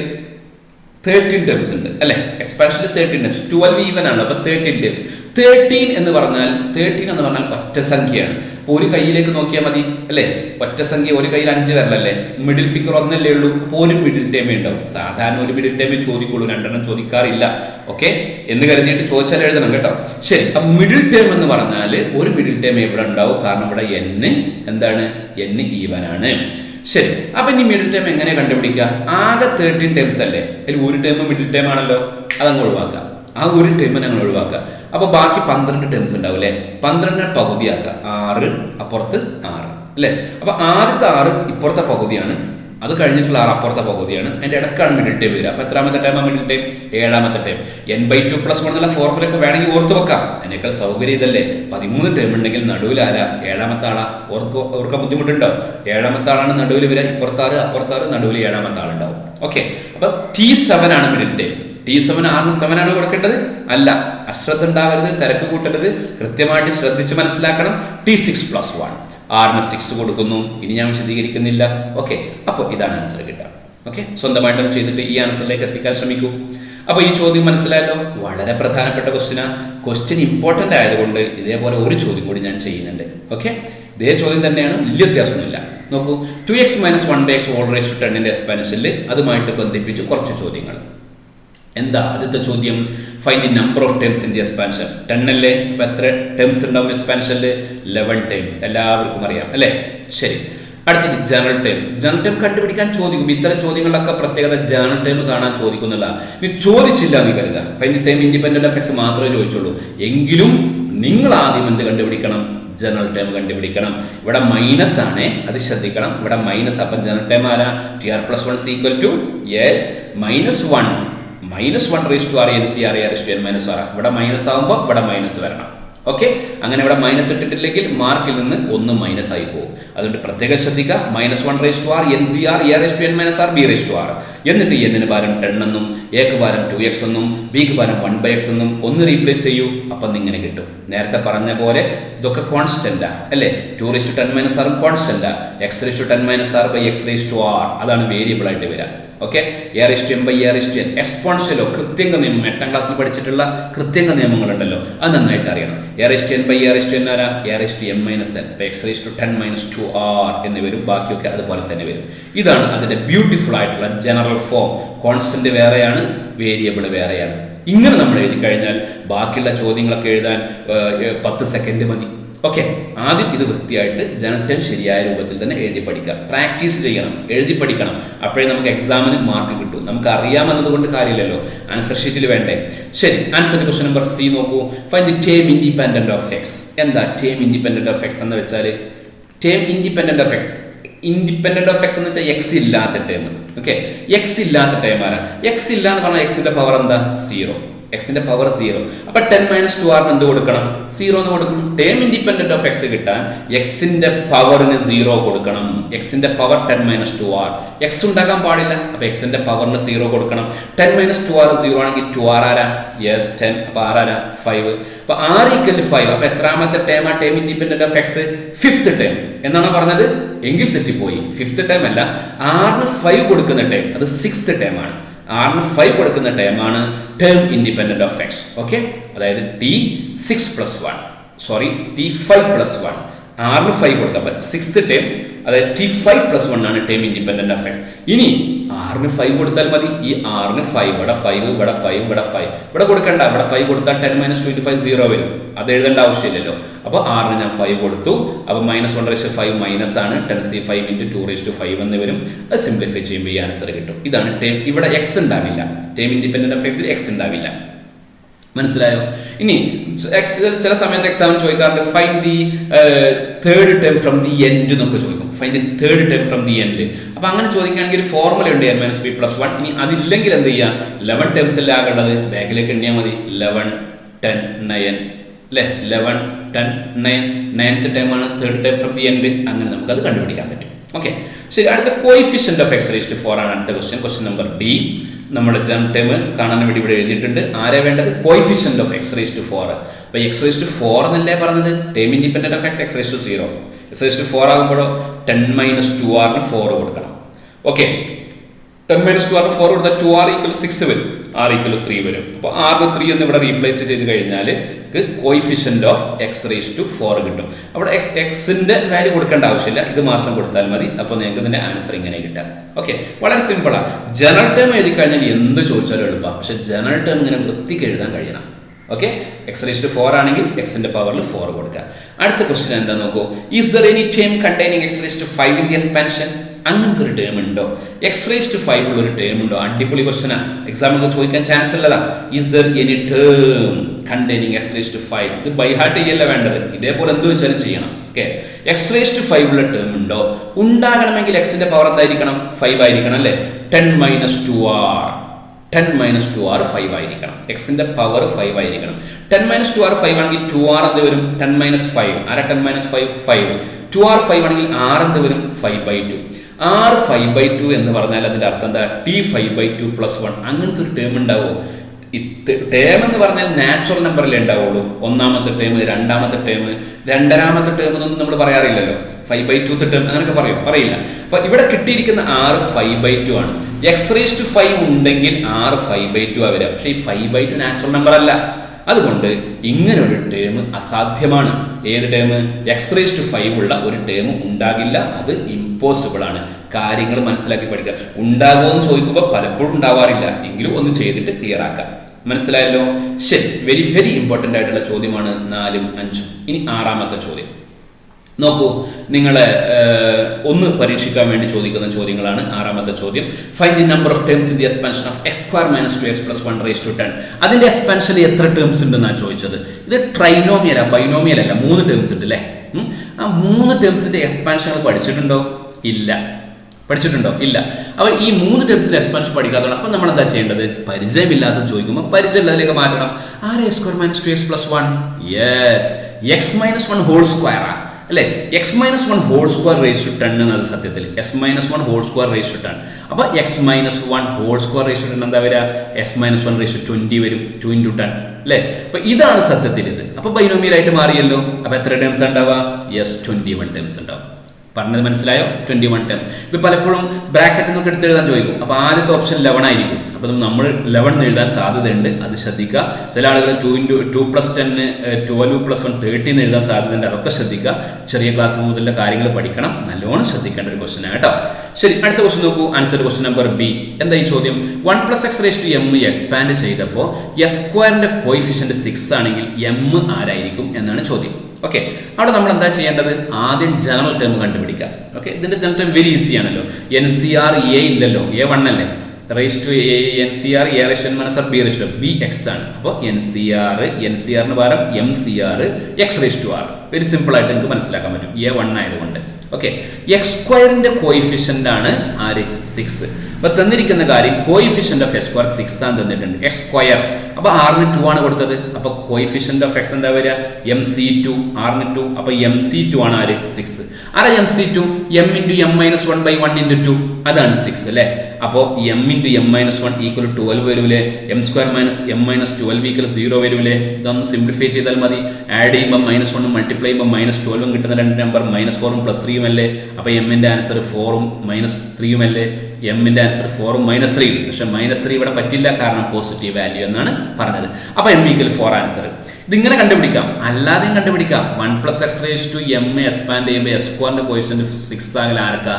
13 ടേംസ് ഉണ്ട് അല്ലെ. എക്സ്പാൻഷനിൽ 13 ടേംസ്, 12 ഈവൻ ആണ്. അപ്പൊ 13 ടേംസ്. 13 എന്ന് പറഞ്ഞാൽ ഒറ്റ സംഖ്യയാണ്. അപ്പൊ ഒരു കയ്യിലേക്ക് നോക്കിയാൽ മതി അല്ലെ. ഒറ്റ സംഖ്യ, ഒരു കയ്യിൽ 5 വരലല്ലേ. മിഡിൽ ഫിഗർ ഒന്നല്ലേ ഉള്ളൂ. അപ്പോൾ ഒരു മിഡിൽ ടൈമേ ഉണ്ടാവും. സാധാരണ ഒരു മിഡിൽ ടൈമേ ചോദിക്കുള്ളൂ, 2 എണ്ണം ചോദിക്കാറില്ല. ഓക്കെ, എന്ന് കരുതിയിട്ട് ചോദിച്ചാൽ എഴുതണം കേട്ടോ. ശരി, അപ്പൊ മിഡിൽ ടൈം എന്ന് പറഞ്ഞാൽ ഒരു മിഡിൽ ടൈം എവിടെ ഉണ്ടാവും? കാരണം ഇവിടെ n എന്താണ്? n ഈവൻ ആണ്. ശരി, അപ്പൊ ഇനി മിഡിൽ ടൈം എങ്ങനെ കണ്ടുപിടിക്കുക? ആകെ 13 ടൈംസ് അല്ലേ, അതിൽ ഒരു ടൈം മിഡിൽ ടൈം ആണല്ലോ, അതങ്ങ് ഒഴിവാക്കാം. ആ ഒരു ടൈം ഞങ്ങൾ ഒഴിവാക്കുക. അപ്പൊ ബാക്കി 12 ടേംസ് ഉണ്ടാവും അല്ലെ. 12 പകുതിയാക്കുക. 6 അപ്പുറത്ത് 6 അല്ലെ. അപ്പൊ ആദ്യത്തെ 6 ഇപ്പുറത്തെ പകുതിയാണ്, അത് കഴിഞ്ഞിട്ടുള്ള 6 അപ്പുറത്തെ പകുതിയാണ്. അതിന്റെ ഇടക്കാണ് മിഡിൽ ടൈം വരിക. അപ്പൊ എത്രാമത്തെ ടൈമാണ് മിഡിൽ ടൈം? 7ാമത്തെ ടൈം. n/2+1 എന്നുള്ള ഫോർമുല ഒക്കെ വേണമെങ്കിൽ ഓർത്ത് വെക്കാം. അതിനേക്കാൾ സൗകര്യം ഇതല്ലേ. 13 ടൈം ഉണ്ടെങ്കിൽ നടുവിൽ ആരാ? 7ാമത്തെ ആളാ. ഓർക്കാൻ ബുദ്ധിമുട്ടുണ്ടോ? 7ാമത്തെ ആളാണ് നടുവിൽ വരിക. ഇപ്പുറത്ത് 6 അപ്പുറത്ത് 6, നടുവിൽ 7ാമത്തെ ആളുണ്ടാവും. ഓക്കെ, അപ്പൊ T7 ആണ് മിഡിൽ ടൈം. T7 6ന് 7 ആണ് കൊടുക്കേണ്ടത്? അല്ല, അശ്രദ്ധ ഉണ്ടാവരുത്, തിരക്ക് കൂട്ടരുത്, കൃത്യമായിട്ട് ശ്രദ്ധിച്ച് മനസ്സിലാക്കണം. T6+1 ആറിന് 6 കൊടുക്കുന്നു. ഇനി ഞാൻ വിശദീകരിക്കുന്നില്ല. ഓക്കെ, അപ്പോൾ ഇതാണ് ആൻസർ കിട്ടുക. ഓക്കെ, സ്വന്തമായിട്ടും ചെയ്തിട്ട് ഈ ആൻസറിലേക്ക് എത്തിക്കാൻ ശ്രമിക്കൂ. അപ്പോൾ ഈ ചോദ്യം മനസ്സിലായല്ലോ, വളരെ പ്രധാനപ്പെട്ട ക്വസ്റ്റ്യനാണ്. ക്വസ്റ്റ്യൻ ഇമ്പോർട്ടൻ്റ് ആയതുകൊണ്ട് ഇതേപോലെ ഒരു ചോദ്യം കൂടി ഞാൻ ചെയ്യുന്നുണ്ട്. ഓക്കെ, ഇതേ ചോദ്യം തന്നെയാണ്, വലിയ വ്യത്യാസമൊന്നുമില്ല. നോക്കൂ, 2x - 1x whole raise to 10ന്റെ എക്സ്പാൻഷനിൽ അതുമായിട്ട് ബന്ധിപ്പിച്ച് കുറച്ച് ചോദ്യങ്ങൾ. എന്താ ആദ്യത്തെ ചോദ്യം? Find the number of terms in the expansion. 10 അല്ലേ, ഇപ്പം എത്ര ടേംസ് ഉണ്ടാവും എക്സ്പാൻഷനിൽ? 11 ടേംസ്. എല്ലാവർക്കും അറിയാം അല്ലേ? ശരി, അടുത്തത് ജനറൽ ടേം. ജനറൽ ടേം കണ്ടുപിടിക്കാൻ ചോദിക്കും. ഇത്തരം ചോദ്യങ്ങളിലൊക്കെ പ്രത്യേകത ജനറൽ ടേം കാണാൻ ചോദിക്കുന്നില്ല. ഇത് ചോദിച്ചില്ല എന്ന് കരുതുക, find the term independent of X മാത്രമേ ചോദിച്ചുള്ളൂ. എങ്കിലും നിങ്ങൾ ആദ്യം എന്ത് കണ്ടുപിടിക്കണം? ജനറൽ ടേം കണ്ടുപിടിക്കണം. ഇവിടെ മൈനസ് ആണ്, അത് ശ്രദ്ധിക്കണം. ഇവിടെ മൈനസ്. അപ്പം ജനറൽ ടേം ആരാ? tr+1 = yes -1 raised to r NCR -r. ഇവിടെ മൈനസ് ആകുമ്പോൾ ഇവിടെ മൈനസ് വരണം. ഓക്കെ, അങ്ങനെ ഇവിടെ മൈനസ് ഇട്ടിട്ടില്ലെങ്കിൽ മാർക്കിൽ നിന്ന് 1 മൈനസ് ആയി പോകും. അതുകൊണ്ട് പ്രത്യേകം ശ്രദ്ധിക്കുക. -1 raised to r NCR -r b raised to r. എന്നിട്ട് n-ന് പകരം 10 എന്നും എക്ക് പകരം 2x എന്നും ബിക്ക് പകരം 1/x എന്നും ഒന്ന് റീപ്ലേസ് ചെയ്യൂ. അപ്പം ഇങ്ങനെ കിട്ടും. നേരത്തെ പറഞ്ഞ പോലെ ഇതൊക്കെ കോൺസ്റ്റന്റാ അല്ലേ? 2 raised to 10 - r കോൺസ്റ്റന്റാ. x raised to 10 - r / x raised to r അതാണ് വേരിയബിൾ ആയിട്ട് വരിക. ഓക്കെ, a/m/a/n എക്സ്പോണൻഷ്യലോ കൃത്യംഗ നിയമം 8ാം ക്ലാസ്സിൽ പഠിച്ചിട്ടുള്ള കൃത്യംഗ നിയമങ്ങളുണ്ടല്ലോ, അത് നന്നായിട്ട് അറിയണം. a/n/a/n ആരാ? a/m-n. x raised to 10 - 2r എന്ന് വരും. ബാക്കിയൊക്കെ അതുപോലെ തന്നെ വരും. ഇതാണ് അതിന്റെ ബ്യൂട്ടിഫുൾ ആയിട്ടുള്ള ജനറൽ ഫോം. കോൺസ്റ്റന്റ് വേറെയാണ്, വേരിയബിൾ വേറെയാണ്. ഇങ്ങനെ നമ്മൾ എഴുതി കഴിഞ്ഞാൽ ബാക്കിയുള്ള ചോദ്യങ്ങളൊക്കെ എഴുതാൻ 10 സെക്കൻഡ് മതി. ഓക്കെ, ആദ്യം ഇത് വൃത്തിയായിട്ട് ജനറൽ ടേം ശരിയായ രൂപത്തിൽ തന്നെ എഴുതി പഠിക്കുക. പ്രാക്ടീസ് ചെയ്യണം, എഴുതി പഠിക്കണം. അപ്പോഴേ നമുക്ക് എക്സാമിന് മാർക്ക് കിട്ടും. നമുക്ക് അറിയാമെന്നത് കൊണ്ട് കാര്യമില്ലല്ലോ, ആൻസർ ഷീറ്റിൽ വേണ്ടേ? ശരി, ആൻസറിന്റെ ക്വസ്റ്റ്യൻ നമ്പർ സി നോക്കൂ. Find the term independent of X. എന്താ ടേം ഇൻഡിപെൻഡന്റ് ഓഫ് എക്സ് എന്ന് വെച്ചാൽ? Term independent of X, independent of X എന്ന് വെച്ചാൽ എക്സ് ഇല്ലാത്ത ടേം. ഓക്കെ, എക്സ് ഇല്ലാത്ത ടേം ആരാ? എക്സ് ഇല്ല എന്ന് പറഞ്ഞാൽ എക്സിന്റെ പവർ എന്താ? 0. എക്സിന്റെ പവർ 0. അപ്പൊ 10 - 2r എന്ത് കൊടുക്കണം? 0 എന്ന് കൊടുക്കണം. ടേം ഇൻഡിപെൻഡന്റ് ഓഫ് എക്സ് കിട്ടാൻ എക്സിന്റെ പവറിന് 0 കൊടുക്കണം. എക്സിന്റെ പവർ 10 - 2r. എക്സ് ഉണ്ടാക്കാൻ പാടില്ല, അപ്പൊ എക്സിന്റെ പവറിന് 0 കൊടുക്കണം. 10 - 2r 0 ആണെങ്കിൽ 2r ആരാ? യെസ് 10. അപ്പൊ r ആരാ? 5. അപ്പൊ r = 5. അപ്പൊ എത്രാമത്തെ ടേമാ term independent of x? 5th term എന്നാണ് പറഞ്ഞത്? എങ്കിൽ തെറ്റിപ്പോയി. 5th ടേം അല്ല, r-ന് 5 കൊടുക്കുന്ന ടേം അത് 6th ടേം ആണ്. r-ന് 5 കൊടുക്കുന്ന ടേമാണ് term independent of x. Okay, അതായത് t5+1 r-ന് 5 കൊടുക്കുക. അപ്പൊ 6th ടേം അതായത് t5+1 ആണ് ടേം ഇൻഡിപെൻഡന്റ് ഓഫ് എക്സ്. ഇനി r-ന് 5 കൊടുത്താൽ മതി. ഈ r-ന് 5 ഇവിടെ 5 ഇവിടെ 5 ഇവിടെ 5 ഇവിടെ കൊടുക്കണ്ട. ഇവിടെ 5 കൊടുത്താൽ 10 - 25 0 വരും. അത് എഴുതേണ്ട ആവശ്യമില്ലല്ലോ. അപ്പോൾ r-ന് ഞാൻ 5 കൊടുത്തു. അപ്പോൾ -1/5 മൈനസ് ആണ്. 10c5 × 2/5 എന്ന് വരും. അത് സിംപ്ലിഫൈ ചെയ്യുമ്പോൾ ഈ ആൻസർ കിട്ടും. ഇതാണ് ടേം. ഇവിടെ x ഉണ്ടാവില്ല. ടേം ഇൻഡിപെൻഡന്റ് ഓഫ് എക്സിൽ x ഉണ്ടാവില്ല. മനസ്സിലായോ? ഇനി ചില സമയത്ത് എക്സാമിന് ചോദിക്കാറുണ്ട് find the third term from the end എന്നൊക്കെ ചോദിക്കും. Find the third term from the end. അപ്പൊ അങ്ങനെ ചോദിക്കുകയാണെങ്കിൽ ഒരു ഫോർമുല ഉണ്ട്, n-p+1. ഇനി അതില്ലെങ്കിൽ എന്ത് ചെയ്യാം? 11 ടേംസ് അല്ലേ ആകേണ്ടത്, ബാക്കിലേക്ക് എണ്ണിയാൽ മതി. 11 10 9 അല്ലേ? 11 10 9 9th ടേമാണ് third term from the end. അങ്ങനെ നമുക്ക് അത് കണ്ടുപിടിക്കാൻ പറ്റും. ഓക്കെ, ശരി. അടുത്ത കോയിഫിഷ്യന്റ് ഓഫ് x⁴ ആണ് അടുത്ത ക്വസ്റ്റ്യൻ. Question number D. നമ്മുടെ ജനറൽ ടേം കാണാൻ വേണ്ടി ഇവിടെ എഴുതിയിട്ടുണ്ട്. ആരെ വേണ്ടത്? Coefficient of x⁴. അപ്പൊ x⁴ എന്നല്ലേ പറഞ്ഞത്? Term independent of x x⁴. x⁴ ആകുമ്പോഴോ 10 - 2r-ന് 4 കൊടുക്കണം. ഓക്കെ, 10 - 2r-ന് 4 കൊടുത്താൽ 2r = 6 വരും. r = 3 വരും. അപ്പോൾ r-ന് 3 എന്ന് ഇവിടെ റീപ്ലേസ് ചെയ്ത് കഴിഞ്ഞാൽ കോയിഫിഷ്യന്റ് ഓഫ് x⁴ കിട്ടും. അവിടെ എക്സിന്റെ വാല്യൂ കൊടുക്കേണ്ട ആവശ്യമില്ല, ഇത് മാത്രം കൊടുത്താൽ മതി. അപ്പോൾ നിങ്ങൾക്ക് ഇതിന്റെ ആൻസർ ഇങ്ങനെ കിട്ടാം. ഓക്കെ, വളരെ സിമ്പിളാണ്. ജനറൽ ടേം എഴുതി കഴിഞ്ഞാൽ എന്ത് ചോദിച്ചാലും എളുപ്പമാണ്. പക്ഷെ ജനറൽ ടേം ഇങ്ങനെ വൃത്തിക്ക് എഴുതാൻ കഴിയണം. ഓക്കെ, x⁴ ആണെങ്കിൽ എക്സിന്റെ പവറിൽ 4 കൊടുക്കുക. അടുത്ത ക്വസ്റ്റ്യൻ എന്താ നോക്കൂ. Is there any term containing x⁵ in the expansion? അങ്ങനത്തെ ഒരു ടേം ഉണ്ടോ? x⁵ ഉള്ള ഒരു ടേം ഉണ്ടോ? അടിപൊളി ക്വസ്റ്റ്യനാ, എക്സാമിനൊക്കെ ചോദിക്കാൻ ചാൻസ് ഉള്ളതാ. Is there any term containing x⁵? ഇത് ബൈ ഹാർട്ട് ചെയ്യല്ല വേണ്ടത്, ഇതേപോലെ എന്ത് വെച്ചാലും ചെയ്യണം. ഓക്കെ, x⁵ ഉള്ള ടേം ഉണ്ടോ? ഉണ്ടാകണമെങ്കിൽ എക്സിന്റെ പവർ എന്തായിരിക്കണം? 5 ആയിരിക്കണം അല്ലേ? 10 - 2r 5 ആയിരിക്കണം. എക്സിന്റെ പവർ 5 ആയിരിക്കണം. 10 - 2r 5 ആണെങ്കിൽ 2r എന്ത് വരും? 10 - 5 ആരാ? 10 - 5 5. 2r 5 ആണെങ്കിൽ r എന്ത് വരും? 5/2. r 5/2 എന്ന് പറഞ്ഞാൽ അതിന്റെ അർത്ഥം എന്താ? t5/2+1. അങ്ങനത്തെ ഒരു ടേം ഉണ്ടാവോ? ടേം എന്ന് പറഞ്ഞാൽ നാച്ചുറൽ നമ്പറിലേ ഉണ്ടാവുള്ളൂ. ഒന്നാമത്തെ ടേം, രണ്ടാമത്തെ ടേം, രണ്ടരാമത്തെ ടേം എന്നൊന്നും നമ്മൾ പറയാറില്ലല്ലോ. 5/2 ടേം അങ്ങനെയൊക്കെ പറയില്ല. അപ്പൊ ഇവിടെ കിട്ടിയിരിക്കുന്ന r 5/2 ആണ്. x⁵5 ഉണ്ടെങ്കിൽ r 5/2 ആ വരിക. പക്ഷേ ഈ 5/2 നാച്ചുറൽ നമ്പർ അല്ല. അതുകൊണ്ട് ഇങ്ങനെ ഒരു ടേം അസാധ്യമാണ്. ഏത് ടേം? x⁵5 ഉള്ള ഒരു ടേം ഉണ്ടാകില്ല. അത് ഇമ്പോസിബിൾ ആണ്. കാര്യങ്ങൾ മനസ്സിലാക്കി പഠിക്കുക. ഉണ്ടാകുമെന്ന് ചോദിക്കുമ്പോൾ പലപ്പോഴും ഉണ്ടാവാറില്ല. എങ്കിലും ഒന്ന് ചെയ്തിട്ട് ക്ലിയർ ആക്കാം. മനസ്സിലായല്ലോ? ശരി, വെരി വെരി ഇമ്പോർട്ടൻ്റ് ആയിട്ടുള്ള ചോദ്യമാണ് 4ഉം 5ഉം. ഇനി 6ാമത്തെ ചോദ്യം നോക്കൂ. നിങ്ങളെ ഒന്ന് പരീക്ഷിക്കാൻ വേണ്ടി ചോദിക്കുന്ന ചോദ്യങ്ങളാണ് 6ാമത്തെ ചോദ്യം. Find the number of terms in the expansion of x² - 2x + 1 അതിന്റെ എക്സ്പാൻഷനിൽ എത്ര ടേംസ് ഉണ്ടെന്നാണ് ചോദിച്ചത്. ഇത് ട്രൈനോമിയല, ബൈനോമിയൽ അല്ല. 3 ടേംസ് ഉണ്ട് അല്ലേ? ആ 3 ടേംസിന്റെ എക്സ്പാൻഷൻ പഠിച്ചിട്ടുണ്ടോ? ഇല്ല. പഠിച്ചിട്ടുണ്ടോ? ഇല്ല. അപ്പോൾ ഈ 3 ടേംസിന്റെ എക്സ്പാൻഷൻ പഠിക്കാത്തതാണ്. അപ്പം നമ്മൾ എന്താ ചെയ്യേണ്ടത്? പരിചയമില്ലാത്ത ചോദിക്കുമ്പോൾ പരിചയമുള്ളതിലേക്ക് മാറ്റണം. ആരെ x² - 2x + 1? Yes, x - 1 whole square അല്ലേ? x - 1 whole square raise to 10 എന്നത് സത്യത്തിൽ x - 1 whole square raise to 10. അപ്പോൾ x - 1 whole square raise to 10 എന്താ വരിക? x - 1 റേസ് ടു 20 വരും. 2 × 10 അല്ലേ? അപ്പോൾ ഇതാണ് സത്യത്തിൽ ഇത്. അപ്പോൾ ബൈനോമിയൽ ആയിട്ട് മാറിയല്ലോ. അപ്പോൾ എത്ര ടേംസ് ഉണ്ടാവുക? യെസ്, 21 ടേംസ് ഉണ്ടാവും. പറഞ്ഞത് മനസ്സിലായോ? 21 ടേംസ്. ഇപ്പോൾ പലപ്പോഴും ബ്രാക്കറ്റിൽ നിന്നൊക്കെ എടുത്ത് എഴുതാൻ ചോദിക്കും. അപ്പോൾ ആദ്യത്തെ ഓപ്ഷൻ 11 ആയിരിക്കും. അപ്പോൾ നമ്മൾ 11 എഴുതാൻ സാധ്യതയുണ്ട്. അത് ശ്രദ്ധിക്കുക. ചില ആളുകൾ 2 × 2 + 10 12 + 1 13 എഴുതാൻ സാധ്യതയുണ്ട്. അതൊക്കെ ശ്രദ്ധിക്കുക. ചെറിയ ക്ലാസ് മുതലുള്ള കാര്യങ്ങൾ പഠിക്കണം. നല്ലോണം ശ്രദ്ധിക്കേണ്ട ഒരു ക്വസ്റ്റൻ ആണ് കേട്ടോ. ശരി, അടുത്ത ക്വസ്റ്റൻ നോക്കൂ. Answer question number B. എന്താ ഈ ചോദ്യം? 1 + x⁻m എക്സ്പാൻഡ് ചെയ്തപ്പോൾ s² കോയിഫിഷ്യന്റ് 6 ആണെങ്കിൽ m ആരായിരിക്കും എന്നാണ് ചോദ്യം. ഓക്കെ, അവിടെ നമ്മൾ എന്താ ചെയ്യേണ്ടത്? ആദ്യം ജനറൽ ടേം കണ്ടുപിടിക്കാം. ഓക്കെ, ഇതിന്റെ ജനറൽ ടേം വെരി ഈസി ആണല്ലോ. NCR a ഇല്ലല്ലോ, a1 അല്ലേ? Raise to NCR a⁻b⁻ bx ആണ്. അപ്പോൾ NCR പകരം MCR x⁻r. വെരി സിമ്പിൾ ആയിട്ട് നിങ്ങൾക്ക് മനസ്സിലാക്കാൻ പറ്റും, a1 ആയതുകൊണ്ട്. ഓക്കെ, x² കോയിഫിഷ്യന്റ് ആണ് ആര്? 6. അപ്പൊ തന്നിരിക്കുന്ന കാര്യം കോയിഫിഷ്യന്റ് ഓഫ് x² 6 ആണ് തന്നിട്ടുണ്ട്. x². അപ്പൊ r-ന് 2 ആണ് കൊടുത്തത്. അപ്പൊ കോയിഫിഷ്യന്റ് ഓഫ് x എന്താ വരിക? MC2. r-ന് 2. അപ്പൊ MC2 ആണ് ആര്? 6. ആരാ MC2? m × m-1/1 × 2 അതാണ് 6 അല്ലേ? അപ്പോൾ m × m-1 = 12 വരൂലേ? m² - m-12 = 0 വരൂലേ? ഇതൊന്ന് സിംപ്ലിഫൈ ചെയ്താൽ മതി. ആഡ് ചെയ്യുമ്പോൾ -1 മൾട്ടിപ്ലൈ ചെയ്യുമ്പോൾ -12 കിട്ടുന്ന രണ്ട് നമ്പർ -4ഉം +3ഉം അല്ലേ? അപ്പോൾ m-ന്റെ ആൻസർ 4ഉം -3ഉം അല്ലേ? m-ന്റെ ആൻസർ 4ഉം -3ഉം. പക്ഷെ -3 ഇവിടെ പറ്റില്ല, കാരണം പോസിറ്റീവ് വാല്യൂ എന്നാണ് പറഞ്ഞത്. അപ്പോൾ m = 4 ആൻസർ. ഇതിങ്ങനെ കണ്ടുപിടിക്കാം, അല്ലാതെയും കണ്ടുപിടിക്കാം. 1 + x⁻m എക്സ്പാൻഡ് ചെയ്യുമ്പോൾ s² കോയിഫിഷ്യന്റ് 6 ആകൽ ആർക്കാ?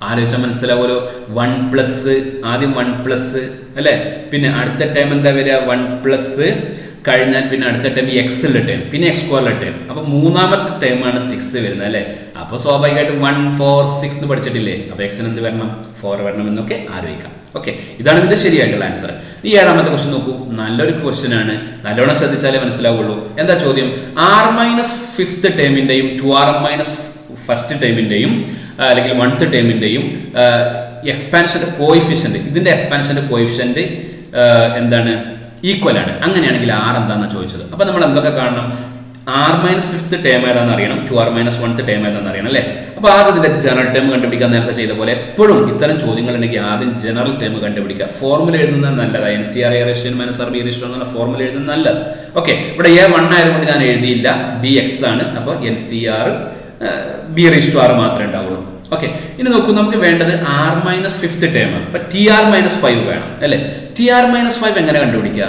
ആലോചിച്ചാൽ മനസ്സിലാവുമല്ലോ. 1+ ആദ്യം 1+ അല്ലേ? പിന്നെ അടുത്ത ടൈം എന്താ വരിക? 1+ കഴിഞ്ഞാൽ പിന്നെ അടുത്ത ടൈം x ഉള്ള ടൈം, പിന്നെ x² ടൈം. അപ്പോൾ മൂന്നാമത്തെ ടൈമാണ് 6 വരുന്നത് അല്ലേ? അപ്പോൾ സ്വാഭാവികമായിട്ടും 1 4 6 എന്ന് പഠിച്ചിട്ടില്ലേ? അപ്പോൾ x എന്ത് വരണം? 4 വരണം എന്നൊക്കെ ആലോചിക്കാം. ഓക്കെ, ഇതാണ് ഇതിന്റെ ശരിയായിട്ടുള്ള ആൻസർ. ഈ 7ാമത്തെ ക്വസ്റ്റ്യൻ നോക്കൂ. നല്ലൊരു ക്വസ്റ്റ്യൻ ആണ്, നല്ലോണം ശ്രദ്ധിച്ചാലേ മനസ്സിലാവുള്ളൂ. എന്താ ചോദ്യം? r - 5th ടേമിന്റെയും 2r - 1st ടേമിന്റെയും അല്ലെങ്കിൽ 1th ടേമിന്റെയും എക്സ്പാൻഷന്റെ കോയിഫിഷ്യന്റ്, ഇതിന്റെ എക്സ്പാൻഷന്റെ കോയിഫിഷ്യന്റ് എന്താണ്? ഈക്വൽ ആണ്. അങ്ങനെയാണെങ്കിൽ r എന്താണെന്ന് ചോദിച്ചത്. അപ്പൊ നമ്മൾ എന്തൊക്കെ കാണണം? r - 5th ടേം ഏതാണെന്ന് അറിയണം, 2r - 1th ടേം ഏതാണെന്ന് അറിയണം അല്ലേ? അപ്പോൾ ആദ്യം ഇതിന്റെ ജനറൽ ടേം കണ്ടുപിടിക്കാൻ നേരത്തെ ചെയ്ത പോലെ എപ്പോഴും ഇത്തരം ചോദ്യങ്ങൾ ഉണ്ടെങ്കിൽ ആദ്യം ജനറൽ ടേം കണ്ടുപിടിക്കുക. ഫോർമുല എഴുതുന്നത് നല്ലതാണ്. NCR a⁻b⁻ എന്നുള്ള ഫോർമുല എഴുതുന്നത് നല്ലത്. ഓക്കെ, ഇവിടെ a1 ആയതുകൊണ്ട് ഞാൻ എഴുതിയില്ല, bx ആണ്. അപ്പോൾ NCR b⁻r മാത്രമേ ഉണ്ടാവുള്ളൂ. ഓക്കെ, ഇനി നോക്കൂ. നമുക്ക് വേണ്ടത് r - 5th ടേം. അപ്പൊ TR - 5 വേണം അല്ലേ? TR - 5 എങ്ങനെ കണ്ടുപിടിക്കുക?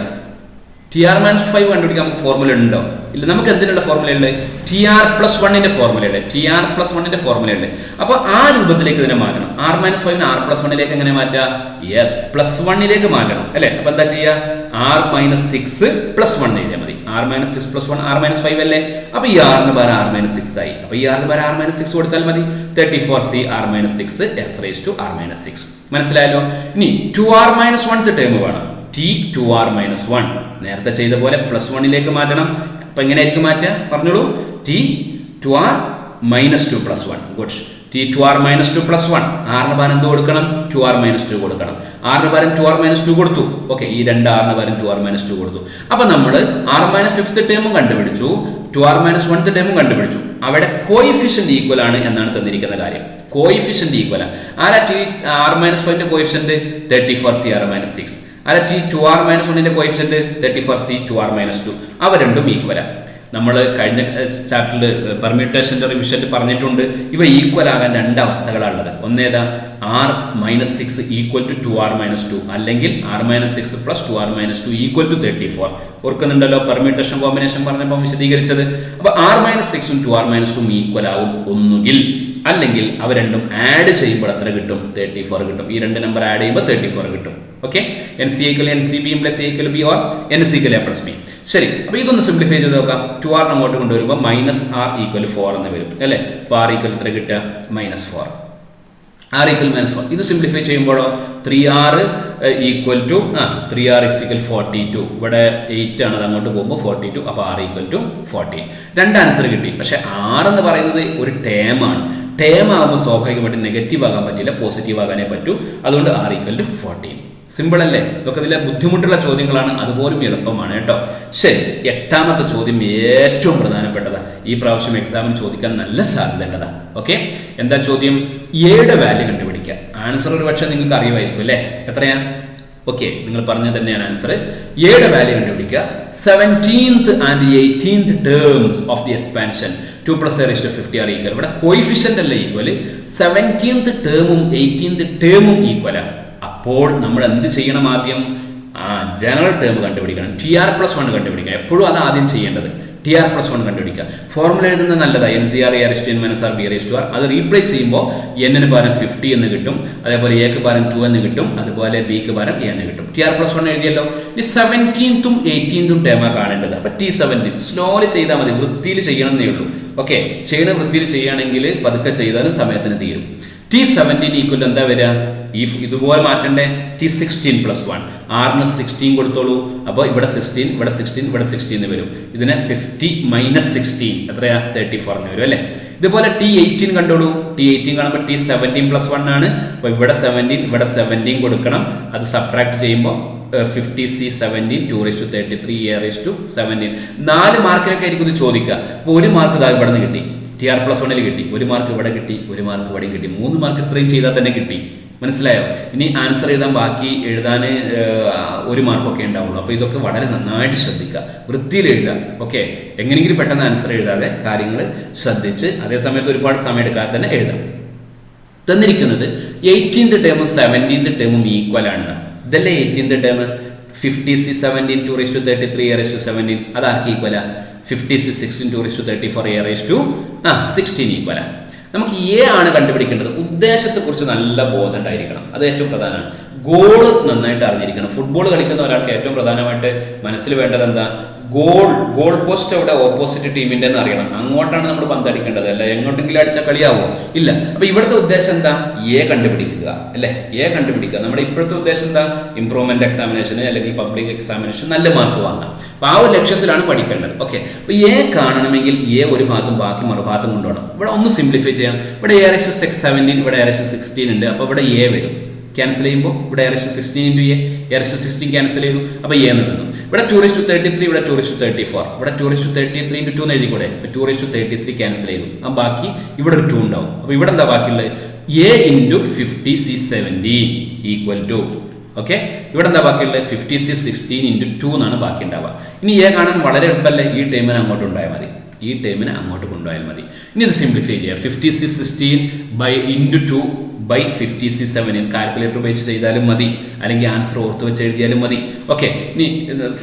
TR - 5 കണ്ടുപിടിക്കാൻ നമുക്ക് ഫോർമുല ഉണ്ടോ? ഇല്ല. നമുക്ക് എന്തിനുള്ള ഫോർമുലയുണ്ട്? TR+1 ഫോർമുലയുണ്ട്. TR+1 ഫോർമുലയുണ്ട്. അപ്പോൾ ആ രൂപത്തിലേക്ക് ഇതിനെ മാറ്റണം. r - 5 r+1 എങ്ങനെ മാറ്റാം? യെസ്, +1 മാറ്റണം അല്ലേ? അപ്പൊ എന്താ ചെയ്യുക? r - 6 + 1 എഴുതിയാൽ മതി. r - 6 + 1 r - 5 അല്ലേ? അപ്പൊ ഈ r-ന് പകരം r - 6 ആയി. അപ്പൊ ഈ r-ന് പകരം r - 6 കൊടുത്താൽ മതി. 34c r - 6 x⁻r - 6. മനസ്സിലായല്ലോ? ഇനി 2r - 1th ടേം വേണം. T2r - 1 നേരത്തെ ചെയ്ത പോലെ +1 മാറ്റണം. അപ്പൊ എങ്ങനെയായിരിക്കും മാറ്റുക? പറഞ്ഞോളൂ. T2r - 2 + 1. ഗുഡ്. T2r - 2 + 1. r-ന് പകരം എന്ത് കൊടുക്കണം? 2r - 2 കൊടുക്കണം. r-ന് പകരം 2r - 2 കൊടുത്തു. ഓക്കെ, ഈ രണ്ട് r-ന് പകരം 2r - 2 കൊടുത്തു. അപ്പൊ നമ്മൾ r - 5th ടേമും കണ്ടുപിടിച്ചു, 2r - 1th ടേമും കണ്ടുപിടിച്ചു. അവിടെ കോയിഫിഷ്യന്റ് ഈക്വൽ ആണ് എന്നാണ് തന്നിരിക്കുന്ന കാര്യം. കോയിഫിഷ്യന്റ് ഈക്വൽ ആണ്. ആരാ r - 5ന്റെ കോയിഫിഷ്യന്റ്? 34c r - 6. അല്ല, 2r - 1ന്റെ കോയിഫിഷ്യന്റ് 34c 2r - 2. അവ രണ്ടും ഈക്വലാണ്. നമ്മൾ കഴിഞ്ഞ ചാപ്റ്ററിൽ പെർമ്യൂട്ടേഷൻ്റെ റിവിഷനിൽ പറഞ്ഞിട്ടുണ്ട്. ഇവ ഈക്വൽ ആകാൻ രണ്ട് അവസ്ഥകളാണുള്ളത്. ഒന്നേതാ, r-6 ഈക്വൽ ടു 2r-2 അല്ലെങ്കിൽ r-6 plus 2r-2 equal to 34. ഓർക്കുന്നുണ്ടല്ലോ പെർമ്യൂട്ടേഷൻ കോമ്പിനേഷൻ പറഞ്ഞപ്പോൾ വിശദീകരിച്ചത്. അപ്പോൾ r-6ഉം 2r-2 ഈക്വൽ ആവും ഒന്നുകിൽ, അല്ലെങ്കിൽ അവ രണ്ടും ആഡ് ചെയ്യുമ്പോൾ എത്ര കിട്ടും? 34 കിട്ടും. ഈ രണ്ട് നമ്പർ ആഡ് ചെയ്യുമ്പോൾ 34 കിട്ടും. Okay, NC=NCB plus A=B or NC=A+B. ശരി, അപ്പോൾ ഇതൊന്ന് സിംപ്ലിഫൈ ചെയ്ത് നോക്കാം. 2r അങ്ങോട്ട് കൊണ്ടുവരുമ്പോൾ -r = 4 എന്ന് വരും അല്ലേ. അപ്പോൾ r = എത്ര കിട്ടുക? -4. r = -4. ഇത് സിംപ്ലിഫൈ ചെയ്യുമ്പോഴോ 3r = 42. ഇവിടെ 8 ആണ്, അത് അങ്ങോട്ട് പോകുമ്പോൾ 42. അപ്പോൾ r = 14. രണ്ട് ആൻസർ കിട്ടി. പക്ഷേ r എന്ന് പറയുന്നത് ഒരു ടേം ആണ്. ടേം ആകുമ്പോൾ സ്വാഭാവികമായിട്ട് നെഗറ്റീവ് ആകാൻ പറ്റില്ല, പോസിറ്റീവ് ആകാനേ പറ്റൂ. അതുകൊണ്ട് r = 14. സിമ്പിൾ അല്ലേ? ഇതൊക്കെ ഇതിലെ ബുദ്ധിമുട്ടുള്ള ചോദ്യങ്ങളാണ്, അതുപോലും എളുപ്പമാണ് കേട്ടോ. ശരി, എട്ടാമത്തെ ചോദ്യം ഏറ്റവും പ്രധാനപ്പെട്ടതാ. ഈ പ്രാവശ്യം എക്സാമിന് ചോദിക്കാൻ നല്ല സാധ്യതയുള്ളതാ. ഓക്കെ, എന്താ ചോദ്യം? എയുടെ വാല്യൂ കണ്ടുപിടിക്കുക. ആൻസർ ഒരു പക്ഷേ നിങ്ങൾക്ക് അറിയുമായിരിക്കും അല്ലേ? എത്രയാ? ഓക്കെ, നിങ്ങൾ പറഞ്ഞത് തന്നെയാണ് ആൻസർ. എയുടെ വാല്യൂ കണ്ടുപിടിക്കുക. 17th and 18th terms of the expansion 2 + a⁻50 are equal. ഇവിടെ കോയിഫിഷ്യന്റ് അല്ല ഈക്വൽ, 17th ടേമും 18th ടേമും ഈക്വലാണ്. അപ്പോൾ നമ്മൾ എന്ത് ചെയ്യണം? ആദ്യം ജനറൽ ടേം കണ്ടുപിടിക്കണം. TR+1 കണ്ടുപിടിക്കണം. എപ്പോഴും അത് ആദ്യം ചെയ്യേണ്ടത്. TR+1 കണ്ടുപിടിക്കുക. ഫോർമുല എഴുതുന്നത് നല്ലതാണ്. NCR-A⁻n-r. അത് റീപ്ലേസ് ചെയ്യുമ്പോൾ n-ന് പകരം 50 എന്ന് കിട്ടും, അതേപോലെ a-ക്ക് പകരം 2 എന്ന് കിട്ടും, അതുപോലെ b-ക്ക് പകരം a എന്ന് കിട്ടും. TR+1 എഴുതിയല്ലോ. ഈ 17th 18th ടേമാണ് കാണേണ്ടത്. അപ്പോൾ T17 സ്ലോലി ചെയ്താൽ മതി, വൃത്തിയിൽ ചെയ്യണം എന്നേ ഉള്ളൂ. ഓക്കെ, ചെയ്യുന്ന വൃത്തിയിൽ ചെയ്യുകയാണെങ്കിൽ പതുക്കെ ചെയ്താലും സമയത്തിന് തീരും. T17 ഈക്വൽ എന്താ വരിക? ഇതുപോലെ മാറ്റണ്ടേ? T16+1. r-ന് 16 കൊടുത്തോളൂ. അപ്പോൾ ഇവിടെ 16, ഇവിടെ 16, ഇവിടെ 16 എന്ന് വരും. ഇതിനെ 50 - 16 എത്രയാ? 34 എന്ന് വരും അല്ലേ. ഇതുപോലെ T18 കണ്ടോളൂ. T18 കാണുമ്പോൾ T17+1 ആണ്. അപ്പോൾ ഇവിടെ 17, ഇവിടെ 17 കൊടുക്കണം. അത് സബ്ട്രാക്ട് ചെയ്യുമ്പോൾ 50C17 2^33 a^17. 4 മാർക്കിനൊക്കെ ആയിരിക്കും ഇത് ചോദിക്കുക. അപ്പോൾ 1 മാർക്ക് ഇതാ ഇവിടെ നിന്ന് കിട്ടി. TR+1 കിട്ടി, 1 മാർക്ക് ഇവിടെ കിട്ടി, 1 മാർക്ക് ഇവിടെ കിട്ടി, 3 മാർക്ക് ഇത്രയും ചെയ്താൽ തന്നെ കിട്ടി. മനസ്സിലായോ? ഇനി ആൻസർ എഴുതാൻ ബാക്കി എഴുതാൻ 1 മാർക്കൊക്കെ ഉണ്ടാവുള്ളൂ. അപ്പോൾ ഇതൊക്കെ വളരെ നന്നായിട്ട് ശ്രദ്ധിക്കുക, വൃത്തിയിൽ എഴുതുക. ഓക്കെ, എങ്ങനെയെങ്കിലും പെട്ടെന്ന് ആൻസർ എഴുതാതെ കാര്യങ്ങൾ ശ്രദ്ധിച്ച് അതേ സമയത്ത് ഒരുപാട് സമയം എടുക്കാതെ തന്നെ എഴുതാം. തന്നിരിക്കുന്നത് 18th ടേമും 17th ടേമും ഈക്വൽ ആണ്. ഇതല്ലേ 18th ടേം? 50C17 2^33 a^17. അത് ആർക്ക് ഈക്വലാ? 50C16 2^34 a^16 ഈക്വലാ. നമുക്ക് എ ആണ് കണ്ടുപിടിക്കേണ്ടത്. ഉദ്ദേശത്തെക്കുറിച്ച് നല്ല ബോധം ഉണ്ടായിരിക്കണം, അത് ഏറ്റവും പ്രധാനമാണ്. ഗോൾ നന്നായിട്ട് അറിഞ്ഞിരിക്കണം. ഫുട്ബോൾ കളിക്കുന്ന ഒരാൾക്ക് ഏറ്റവും പ്രധാനമായിട്ട് മനസ്സിൽ വേണ്ടത് എന്താ? ഗോൾ പോസ്റ്റ് അവിടെ ഓപ്പോസിറ്റ് ടീമിന്റെ എന്ന് അറിയണം. അങ്ങോട്ടാണ് നമ്മൾ പന്തടിക്കേണ്ടത്, അല്ല എങ്ങോട്ടെങ്കിലും അടിച്ചാൽ കളിയാവോ? ഇല്ല. അപ്പൊ ഇവിടുത്തെ ഉദ്ദേശം എന്താ? എ കണ്ടുപിടിക്കുക അല്ലെ. എ കണ്ടുപിടിക്കുക. നമ്മുടെ ഇപ്പോഴത്തെ ഉദ്ദേശം എന്താ? ഇംപ്രൂവ്മെന്റ് എക്സാമിനേഷന് അല്ലെങ്കിൽ പബ്ലിക് എക്സാമിനേഷൻ നല്ല മാർക്ക് വാങ്ങാം. അപ്പൊ ആ ഒരു ലക്ഷ്യത്തിലാണ് പഠിക്കേണ്ടത്. ഓക്കെ, അപ്പൊ എ കാണണമെങ്കിൽ എ ഒരു ഭാഗത്തും ബാക്കി മറുഭാഗത്തും കൊണ്ടുപോകണം. ഇവിടെ ഒന്ന് സിംപ്ലിഫൈ ചെയ്യാം. ഇവിടെ a⁻17, ഇവിടെ a⁻16 ഉണ്ട്. അപ്പൊ ഇവിടെ എ വരും. ക്യാൻസൽ ചെയ്യുമ്പോൾ ഇവിടെ a⁻16 × a⁻16 ക്യാൻസൽ ചെയ്തു. അപ്പോൾ എ എന്ന് വന്നു. ഇവിടെ 2^33, ഇവിടെ 2^34, ഇവിടെ 2^33 × 2 എന്ന് എഴുതിക്കൂടെ? 2^33 ക്യാൻസൽ ചെയ്തു. ആ ബാക്കി ഇവിടെ ഒരു 2 ഉണ്ടാവും. അപ്പോൾ ഇവിടെ എന്താ ബാക്കിയുള്ളത്? a × 50C17 = ഓക്കെ, ഇവിടെ എന്താ ബാക്കിയുള്ളത്? 50C16 × 2 എന്നാണ് ബാക്കി ഉണ്ടാവുക. ഇനി എ കാണാൻ വളരെ എളുപ്പമല്ലേ? ഈ ടൈമിന് അങ്ങോട്ട് ഉണ്ടായാൽ മതി, ഈ ടൈമിന് അങ്ങോട്ട് കൊണ്ടുപോയാൽ മതി. ഇനി ഇത് സിംപ്ലിഫൈ ചെയ്യുക. 50C16 × 2 by 50C17 കാൽക്കുലേറ്റർ ഉപയോഗിച്ച് ചെയ്താലും മതി, അല്ലെങ്കിൽ ആൻസർ ഓർത്ത് വെച്ച് എഴുതിയാലും മതി. ഓക്കെ, ഇനി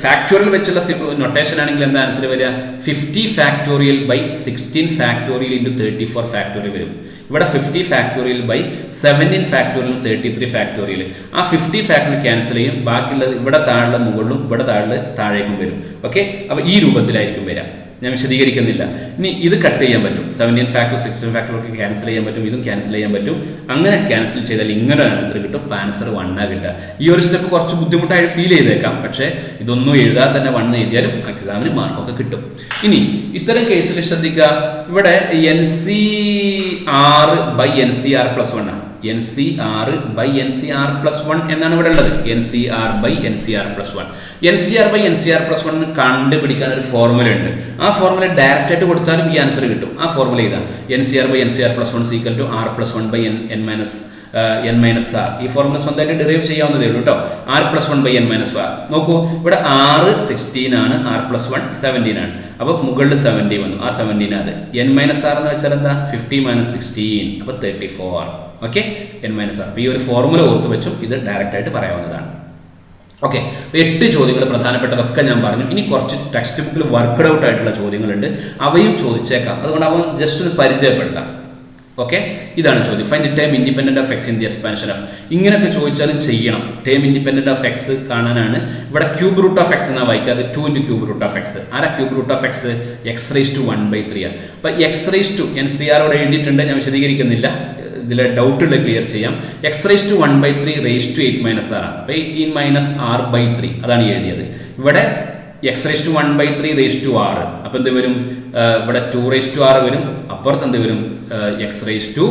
ഫാക്ടോറിയൽ വെച്ചുള്ള നൊട്ടേഷൻ ആണെങ്കിൽ എന്താ ആൻസർ വരിക? 50 ഫാക്ടോറിയൽ by 16 ഫാക്ടോറിയൽ × 34 ഫാക്ടോറിയൽ വരും. ഇവിടെ 50 ഫാക്ടോറിയൽ by 17 ഫാക്ടോറിയൽ 33 ഫാക്ടോറിയൽ. ആ 50 ഫാക്ടോറിയൽ ക്യാൻസൽ ചെയ്യും. ബാക്കിയുള്ളത് ഇവിടെ താഴെ മുകളിലും ഇവിടെ താഴേക്കും വരും. ഓക്കെ, അപ്പോൾ ഈ രൂപത്തിലായിരിക്കും വരിക. ഞാൻ വിശദീകരിക്കുന്നില്ല. ഇനി ഇത് കട്ട് ചെയ്യാൻ പറ്റും. 17 ഫാക്ടർ 16 ഫാക്ടർ ഒക്കെ ക്യാൻസൽ ചെയ്യാൻ പറ്റും, ഇതും ക്യാൻസൽ ചെയ്യാൻ പറ്റും. അങ്ങനെ ക്യാൻസൽ ചെയ്താൽ ഇങ്ങനെ ഒരു ആൻസർ കിട്ടും. ആൻസർ 1 കിട്ടുക. ഈ ഒരു സ്റ്റെപ്പ് കുറച്ച് ബുദ്ധിമുട്ടായിട്ട് ഫീൽ ചെയ്തേക്കാം, പക്ഷേ ഇതൊന്നും എഴുതാതെ തന്നെ 1 എഴുതിയാലും എക്സാമിന് മാർക്കൊക്കെ കിട്ടും. ഇനി ഇത്തരം കേസിൽ ശ്രദ്ധിക്കുക. ഇവിടെ NCR/NCR+1 ആണ്. NCR/NCR+1 എന്നാണ് ഇവിടെ ഉള്ളത്. NCR/NCR+1. NCR/NCR+1 കണ്ടുപിടിക്കാൻ ഒരു ഫോർമുല ഉണ്ട്. ആ ഫോർമുല ഡയറക്റ്റ് ആയിട്ട് കൊടുത്താലും ഈ ആൻസർ കിട്ടും. ആ ഫോർമുല ഇതാ: NCR/NCR+1 = r+1/n - n minus r. ഈ ഫോർമുല സ്വന്തമായിട്ട് ഡെറൈവ് ചെയ്യാവുന്നതേ ഉള്ളൂ കേട്ടോ. R plus one by n minus r. നോക്കൂ, ഇവിടെ ആറ് 16 ആണ്, ആർ പ്ലസ് വൺ 17 ആണ്. അപ്പോൾ മുകളിൽ 70 വന്നു, ആ 17 അത്. എൻ മൈനസ് ആർ എന്ന് വെച്ചാൽ എന്താ? 50 മൈനസ് 16, അപ്പോൾ 34. Okay, n minus r. അപ്പോൾ ഈ ഒരു ഫോർമുല ഓർത്ത് വെച്ചും ഇത് ഡയറക്റ്റ് ആയിട്ട് പറയാവുന്നതാണ്. ഓക്കെ, 8 ചോദ്യങ്ങൾ പ്രധാനപ്പെട്ടതൊക്കെ ഞാൻ പറഞ്ഞു. ഇനി കുറച്ച് ടെക്സ്റ്റ് ബുക്കിൽ വർക്ക്ഡ് ഔട്ട് ആയിട്ടുള്ള ചോദ്യങ്ങളുണ്ട്, അവയും ചോദിച്ചേക്കാം. അതുകൊണ്ട് അവൻ ജസ്റ്റ് ഒന്ന് പരിചയപ്പെടുത്താം. ഓക്കെ, ഇതാണ് ചോദ്യം. Find the term independent of X in the expansion of. ഇങ്ങനെയൊക്കെ ചോദിച്ചാലും ചെയ്യണം. ടേം ഇൻഡിപെൻഡന്റ് ഓഫ് എക്സ് കാണാനാണ്. ഇവിടെ ക്യൂബ് റൂട്ട് ഓഫ് എക്സ് എന്നാ വായിക്കുക. അത് 2 into cube root of x. ആരാ cube root of x? X raise to 1/3 ആണ്. അപ്പോൾ എക്സ് റേസ് ടു NCR എഴുതിയിട്ടുണ്ട്, ഞാൻ വിശദീകരിക്കുന്നില്ല. ഇതിലെ ഡൗട്ടുള്ള ക്ലിയർ ചെയ്യാം. X raise to 1/3 raise to 8 minus r ആണ്. അപ്പോൾ 18 മൈനസ് r/3 അതാണ് എഴുതിയത്. ഇവിടെ x raise to 1/3 raise to r. അപ്പോൾ എന്ത് വരും? ഇവിടെ 2 റേസ് ടു ആർ വരും. അപ്പുറത്ത് എന്ത് വരും? X raise to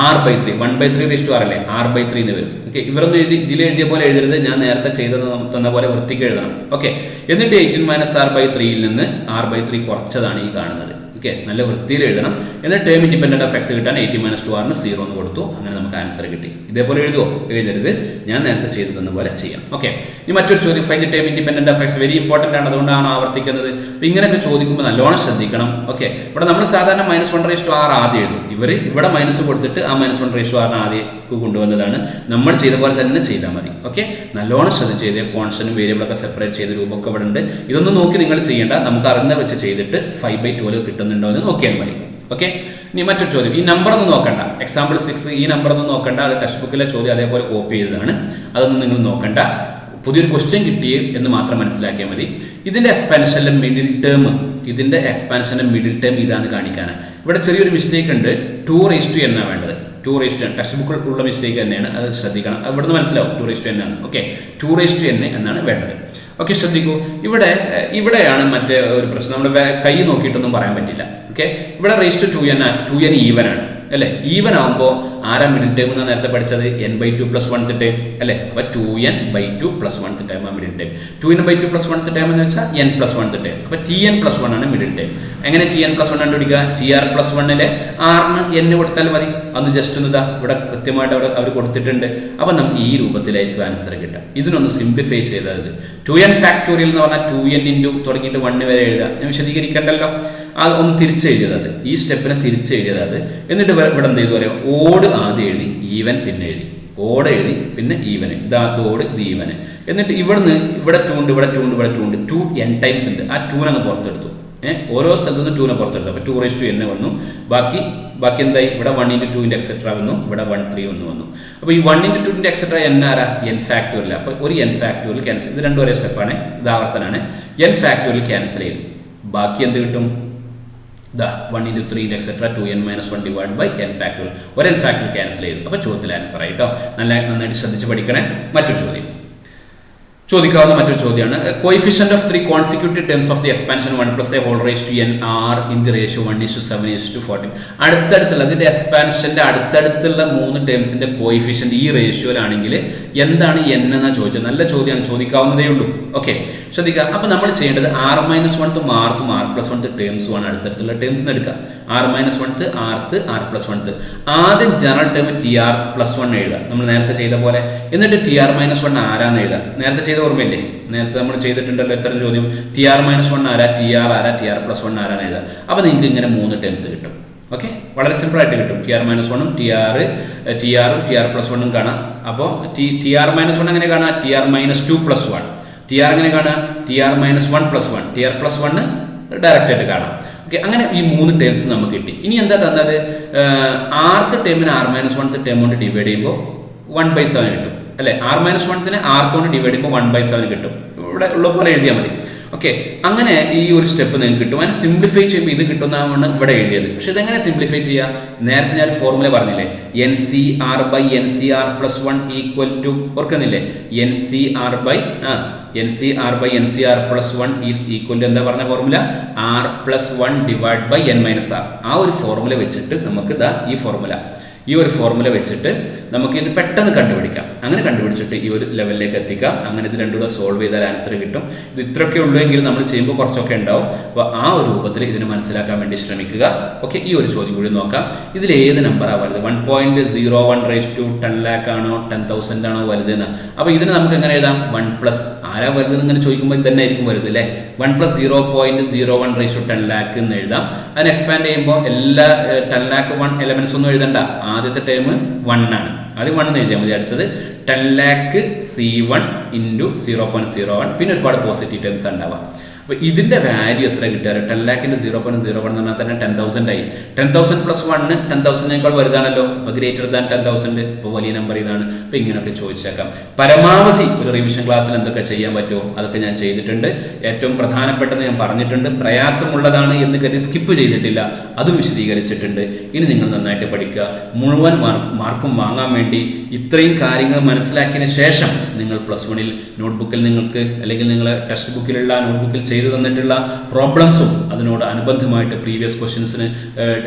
r/3. 1/3 raise to r അല്ലേ, r/3 എന്ന് വരും. ഓക്കെ, ഇവരൊന്നും ഇതിൽ എഴുതിയ പോലെ എഴുതരുത്. ഞാൻ നേരത്തെ തന്ന പോലെ വൃത്തിക്ക് എഴുതണം. ഓക്കെ, എന്നിട്ട് 18 മൈനസ് r/3 നിന്ന് r/3 കുറച്ചതാണ് ഈ കാണുന്നത്. ഓക്കെ, നല്ല വൃത്തിയിൽ എഴുതണം. എന്നിട്ട് ടേം ഇൻഡിപെൻഡന്റ് ഓഫ് എക്സ് കിട്ടാൻ 18 മൈനസ് 2 r 0 എന്ന് കൊടുത്തു. അങ്ങനെ നമുക്ക് ആൻസർ കിട്ടി. ഇതേപോലെ എഴുതുമോ? എഴുതരുത്, ഞാൻ നേരത്തെ ചെയ്തു തന്ന പോലെ ചെയ്യാം. ഓക്കെ, ഇനി മറ്റൊരു ചോദ്യം. Find the term independent of X. Very important ആണ്, അതുകൊണ്ടാണ് ആവർത്തിക്കുന്നത്. അപ്പോൾ ഇങ്ങനെയൊക്കെ ചോദിക്കുമ്പോൾ നല്ലോണം ശ്രദ്ധിക്കണം. ഓക്കെ, ഇവിടെ നമ്മൾ സാധാരണ -1/r ആദ്യം എഴുതും. ഇവിടെ മൈനസ് കൊടുത്തിട്ട് ആ -1/r ആദ്യം കൊണ്ടുവന്നതാണ്. നമ്മൾ ചെയ്ത പോലെ തന്നെ ചെയ്താൽ മതി. ഓക്കെ, നല്ലോണം ശ്രദ്ധിച്ച് ചെയ്ത് കോൺസ്റ്റന്റും വേരിയബിളൊക്കെ സെപ്പറേറ്റ് ചെയ്ത രൂപമൊക്കെ ഇവിടെ ഉണ്ട്. ഇതൊന്നും നോക്കി നിങ്ങൾ ചെയ്യേണ്ട. നമുക്ക് അറിഞ്ഞ വെച്ച് ചെയ്തിട്ട് 5/12 കിട്ടുന്നുണ്ടോ എന്ന് നോക്കിയാൽ മതി. ഓക്കെ, ഇനി മറ്റൊരു ചോദ്യം. ഈ നമ്പർ ഒന്നും നോക്കണ്ട. എക്സാമ്പിൾ 6 ഈ നമ്പർ ഒന്നും നോക്കണ്ട. അത് ടെക്സ്റ്റ് ബുക്കിലെ ചോദ്യം അതേപോലെ കോപ്പി ചെയ്തതാണ്. അതൊന്നും നിങ്ങൾ നോക്കണ്ട. പുതിയൊരു ക്വസ്റ്റ്യൻ കിട്ടി എന്ന് മാത്രം മനസ്സിലാക്കിയാൽ മതി. ഇതിൻ്റെ എക്സ്പാൻഷനിലെ മിഡിൽ ടേം ഇതാണ് കാണിക്കാനാണ്. ഇവിടെ ചെറിയൊരു മിസ്റ്റേക്ക് ഉണ്ട്. 2 എന്നാണ് വേണ്ടത്. 2 ടെക്സ്റ്റ് ബുക്കിൽ ഉള്ള മിസ്റ്റേക്ക് തന്നെയാണ്, അത് ശ്രദ്ധിക്കണം. ഇവിടുന്ന് മനസ്സിലാവും 2 ആണ്. ഓക്കെ, 2 എന്നാണ് വേണ്ടത്. ഓക്കെ, ശ്രദ്ധിക്കൂ. ഇവിടെയാണ് മറ്റേ ഒരു പ്രശ്നം. നമ്മുടെ കൈ നോക്കിയിട്ടൊന്നും പറയാൻ പറ്റില്ല. ഓക്കെ, ഇവിടെ റേസ് ടു 2n ഈവൻ ആണ് അല്ലേ. ഈവൻ ആകുമ്പോൾ ആരാ മിഡിൽ ടേം എന്നാണ് നേരത്തെ പഠിച്ചത്? n/2 + 1th ടേം അല്ലേ. അപ്പോൾ 2n/2 + 1th ടേം ആ middle term. 2n/2 + 1th term എന്ന് വെച്ചാൽ n+1th ടേം. അപ്പോൾ tn+1 ആണ് മിഡിൽ ടേം. എങ്ങനെ tn+1 കണ്ടുപിടിക്കുക? tr+1 ആറിന് n കൊടുത്താൽ മതി. അന്ന് ജസ്റ്റ് ഒന്ന് ഇതാ ഇവിടെ കൃത്യമായിട്ട് അവർ കൊടുത്തിട്ടുണ്ട്. അപ്പോൾ നമുക്ക് ഈ രൂപത്തിലായിരിക്കും ആൻസർ കിട്ടുക. ഇതിനൊന്ന് സിംപ്ലിഫൈ ചെയ്തത് 2n ഫാക്ടോറിയൽ എന്ന് പറഞ്ഞാൽ 2n ഇൻറ്റു തുടങ്ങിയിട്ട് 1 വരെ എഴുതാം. ഞാൻ വിശദീകരിക്കണ്ടല്ലോ. അത് ഒന്ന് തിരിച്ചെഴുതിയത്, അത് ഈ സ്റ്റെപ്പിനെ തിരിച്ചെഴുതിയത് അത്. എന്നിട്ട് ഇവിടെ എന്ത് ചെയ്തു പറയാം? ഓട് ആദ്യം എഴുതി, ഈവൻ പിന്നെ എഴുതി. ഓട് എഴുതി പിന്നെ ഈവന്. ഓട് ഇത് ഈവന്. എന്നിട്ട് ഇവിടെ 2 ഉണ്ട്, ഇവിടെ 2 ഉണ്ട്, ഇവിടെ 2 ഉണ്ട്. 2n ടൈംസ് ഉണ്ട്. ആ 2 അങ്ങ് പുറത്തെടുത്തു. ഓരോ സ്ഥലത്തു നിന്ന് 2 പുറത്തെടുത്തു. അപ്പോൾ 2n വന്നു. ബാക്കി എന്തായി? ഇവിടെ 1 × 2 എക്സെട്ര വന്നു. ഇവിടെ 1 3 വന്നു. അപ്പോൾ ഈ 1 × 2 എക്സെട്ര n ആരാ? n factorial. അപ്പോൾ ഒരു n ഫാക്ടോറിയൽ ക്യാൻസൽ. ഇത് രണ്ടും ഒരേ സ്റ്റെപ്പാണ്, ഇത് ആവർത്തനാണ്. n ഫാക്ടോറിയൽ ക്യാൻസൽ ചെയ്തു. ബാക്കി എന്ത് കിട്ടും? 1 × 3 etcetera 2n - 1 divide by n factorial. ഒരു n ഫാക്ടോറിയൽ ക്യാൻസൽ ചെയ്തു. അപ്പോൾ ചോദ്യത്തിൽ ആൻസർ ആയിട്ടോ. നന്നായിട്ട് ശ്രദ്ധിച്ച് പഠിക്കണേ. മറ്റൊരു ചോദ്യം ചോദിക്കാവുന്ന മറ്റൊരു ചോദ്യമാണ്. Coefficient of 3 consecutive terms of the expansion 1 + a whole raised to n r in the ratio 1:7:14. അടുത്തടുത്തുള്ള അതിന്റെ എക്സ്പാൻഷന്റെ അടുത്തടുത്തുള്ള 3 ടേംസിന്റെ കോയിഫിഷ്യന്റ് ഈ റേഷ്യോയിലാണെങ്കിൽ എന്താണ് n എന്നാ ചോദിച്ചത്. നല്ല ചോദ്യമാണ്, ചോദിക്കാവുന്നതേ ഉള്ളൂ. ഓക്കെ, ശ്രദ്ധിക്കുക. അപ്പോൾ നമ്മൾ ചെയ്യേണ്ടത് r-1th r+1th ടേംസുമാണ് അടുത്തടുത്തുള്ള ടേംസിന് എടുക്കുക. r-1th r+1th. ആദ്യം ജനറൽ ടേം tr+1 എഴുതുക, നമ്മൾ നേരത്തെ ചെയ്ത പോലെ. എന്നിട്ട് tr-1 ആരാന്ന് എഴുതുക. നേരത്തെ ചെയ്ത ഓർമ്മയില്ലേ? നേരത്തെ നമ്മൾ ചെയ്തിട്ടുണ്ടല്ലോ എത്ര ചോദ്യം. tr-1 ആരാ, tr ആരാ, tr+1 ആരാന്ന് എഴുതുക. അപ്പോൾ നിങ്ങൾക്ക് ഇങ്ങനെ 3 ടേംസ് കിട്ടും. ഓക്കെ, വളരെ സിമ്പിൾ ആയിട്ട് കിട്ടും. tr-1ഉം tr-ഉം tr+1ഉം കാണാം. അപ്പോൾ tr-1 എങ്ങനെ കാണാം? tr-2 + 1. tr എങ്ങനെ കാണാം? tr-1 + 1. tr+1 ഡയറക്റ്റ് ആയിട്ട് കാണാം. ഓക്കെ, അങ്ങനെ ഈ 3 ടേംസ് നമുക്ക് കിട്ടി. ഇനി എന്താ തന്നത്? r ടേമിന് r-1th ടേം കൊണ്ട് ഡിവൈഡ് ചെയ്യുമ്പോൾ 1/7 കിട്ടും അല്ലേ. r-1th r കൊണ്ട് ഡിവൈഡ് ചെയ്യുമ്പോൾ 1/7 കിട്ടും. ഇവിടെ ഉള്ള പോലെ എഴുതിയാൽ മതി. ഓക്കെ, അങ്ങനെ ഈ ഒരു സ്റ്റെപ്പ് നിങ്ങൾക്ക് കിട്ടും. അങ്ങനെ സിംപ്ലിഫൈ ചെയ്യുമ്പോൾ ഇത് കിട്ടുന്നതാണ് ഇവിടെ എഴുതിയത്. പക്ഷെ ഇതെങ്ങനെ സിംപ്ലിഫൈ ചെയ്യുക? നേരത്തെ ഞാൻ ഫോർമുല പറഞ്ഞില്ലേ, NCR/NCR+1 = ഓർക്കുന്നില്ലേ? NCR/NCR+1 ഈസ് ഈക്വൽ എന്താ പറഞ്ഞ formula? r+1 divide by n - r. ആ ഒരു ഫോർമുല വെച്ചിട്ട് നമുക്ക് ഈ ഒരു ഫോർമുല വെച്ചിട്ട് നമുക്ക് ഇത് പെട്ടെന്ന് കണ്ടുപിടിക്കാം. അങ്ങനെ കണ്ടുപിടിച്ചിട്ട് ഈ ഒരു ലെവലിലേക്ക് എത്തിക്കാം. അങ്ങനെ ഇത് രണ്ടും കൂടെ സോൾവ് ചെയ്താൽ ആൻസർ കിട്ടും. ഇത് ഇത്രയൊക്കെ ഉള്ളൂ എങ്കിൽ നമ്മൾ ചെയ്യുമ്പോൾ കുറച്ചൊക്കെ ഉണ്ടാവും. അപ്പോൾ ആ ഒരു രൂപത്തിൽ ഇതിനെ മനസ്സിലാക്കാൻ വേണ്ടി ശ്രമിക്കുക. ഓക്കെ, ഈ ഒരു ചോദ്യം കൂടി നോക്കാം. ഇതിൽ ഏത് നമ്പറാണ് വലുത്? 1.01 റേസ് ടു 10 lakh ആണോ 10,000 ആണോ വലുതെന്ന്? അപ്പോൾ ഇതിന് നമുക്ക് എങ്ങനെ എഴുതാം? 1+ ആരാ വലുതെന്ന് ഇങ്ങനെ ചോദിക്കുമ്പോൾ ഇത് തന്നെ ആയിരിക്കും വലുത് അല്ലേ? 1 + 0.01 റേസ് ടു 10 lakh എന്ന് എഴുതാം. അതിന് എക്സ്പാൻഡ് ചെയ്യുമ്പോൾ എല്ലാ 10 lakh 1 എലമെന്റ്സ് ഒന്നും എഴുതണ്ട. ആദ്യത്തെ ടേം 1 ആണ്, ആദ്യം 1 എന്ന് എഴുതിയാൽ മതി. അടുത്തത് 10 lakh C1 × 0.01, പിന്നെ ഒരുപാട് പോസിറ്റീവ് ടേംസ് ഉണ്ടാവാം. അപ്പോൾ ഇതിൻ്റെ വാല്യൂ എത്ര കിട്ടുക? 10 lakh × 0.01 എന്ന് പറഞ്ഞാൽ തന്നെ 10,000 ആയി. 10,000 + 1 10,000-നേക്കാൾ വലുതാണല്ലോ. അപ്പോൾ ഗ്രേറ്റർ ദാൻ 10,000, ഇപ്പോൾ വലിയ നമ്പർ ഇതാണ്. അപ്പോൾ ഇങ്ങനെയൊക്കെ ചോദിച്ചേക്കാം. പരമാവധി ഒരു റിവിഷൻ ക്ലാസ്സിൽ എന്തൊക്കെ ചെയ്യാൻ പറ്റുമോ അതൊക്കെ ഞാൻ ചെയ്തിട്ടുണ്ട്. ഏറ്റവും പ്രധാനപ്പെട്ടത് ഞാൻ പറഞ്ഞിട്ടുണ്ട്. പ്രയാസമുള്ളതാണ് എന്ന് കരുതി സ്കിപ്പ് ചെയ്തിട്ടില്ല, അതും വിശദീകരിച്ചിട്ടുണ്ട്. ഇനി നിങ്ങൾ നന്നായിട്ട് പഠിക്കുക. മുഴുവൻ മാർക്കും വാങ്ങാൻ വേണ്ടി ഇത്രയും കാര്യങ്ങൾ മനസ്സിലാക്കിയതിന് ശേഷം നിങ്ങൾ +1 നോട്ട്ബുക്കിൽ നിങ്ങൾക്ക് അല്ലെങ്കിൽ നിങ്ങളെ ടെക്സ്റ്റ് ബുക്കിലുള്ള നോട്ട്ബുക്കിൽ ചെയ്തു തന്നിട്ടുള്ള പ്രോബ്ലംസും അതിനോട് അനുബന്ധമായിട്ട് പ്രീവിയസ് ക്വസ്റ്റ്യൻസിന്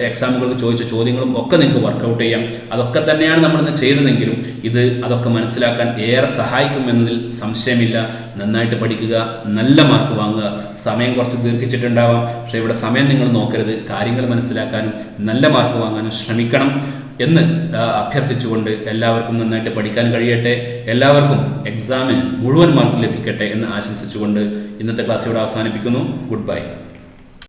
എക്സാമുകൾക്ക് ചോദിച്ച ചോദ്യങ്ങളും ഒക്കെ നിങ്ങൾക്ക് വർക്കൗട്ട് ചെയ്യാം. അതൊക്കെ തന്നെയാണ് നമ്മളിന്ന് ചെയ്തതെങ്കിലും അതൊക്കെ മനസ്സിലാക്കാൻ ഏറെ സഹായിക്കും എന്നതിൽ സംശയമില്ല. നന്നായിട്ട് പഠിക്കുക, നല്ല മാർക്ക് വാങ്ങുക. സമയം കുറച്ച് ദീർഘിച്ചിട്ടുണ്ടാവാം, പക്ഷേ ഇവിടെ സമയം നിങ്ങൾ നോക്കരുത്. കാര്യങ്ങൾ മനസ്സിലാക്കാനും നല്ല മാർക്ക് വാങ്ങാനും ശ്രമിക്കണം എന്ന് അഭ്യർത്ഥിച്ചുകൊണ്ട് എല്ലാവർക്കും നന്നായിട്ട് പഠിക്കാൻ കഴിയട്ടെ. എല്ലാവർക്കും എക്സാമിന് മുഴുവൻ മാർക്ക് ലഭിക്കട്ടെ എന്ന് ആശംസിച്ചുകൊണ്ട് ഇന്നത്തെ ക്ലാസ് ഇവിടെ അവസാനിപ്പിക്കുന്നു. Good bye.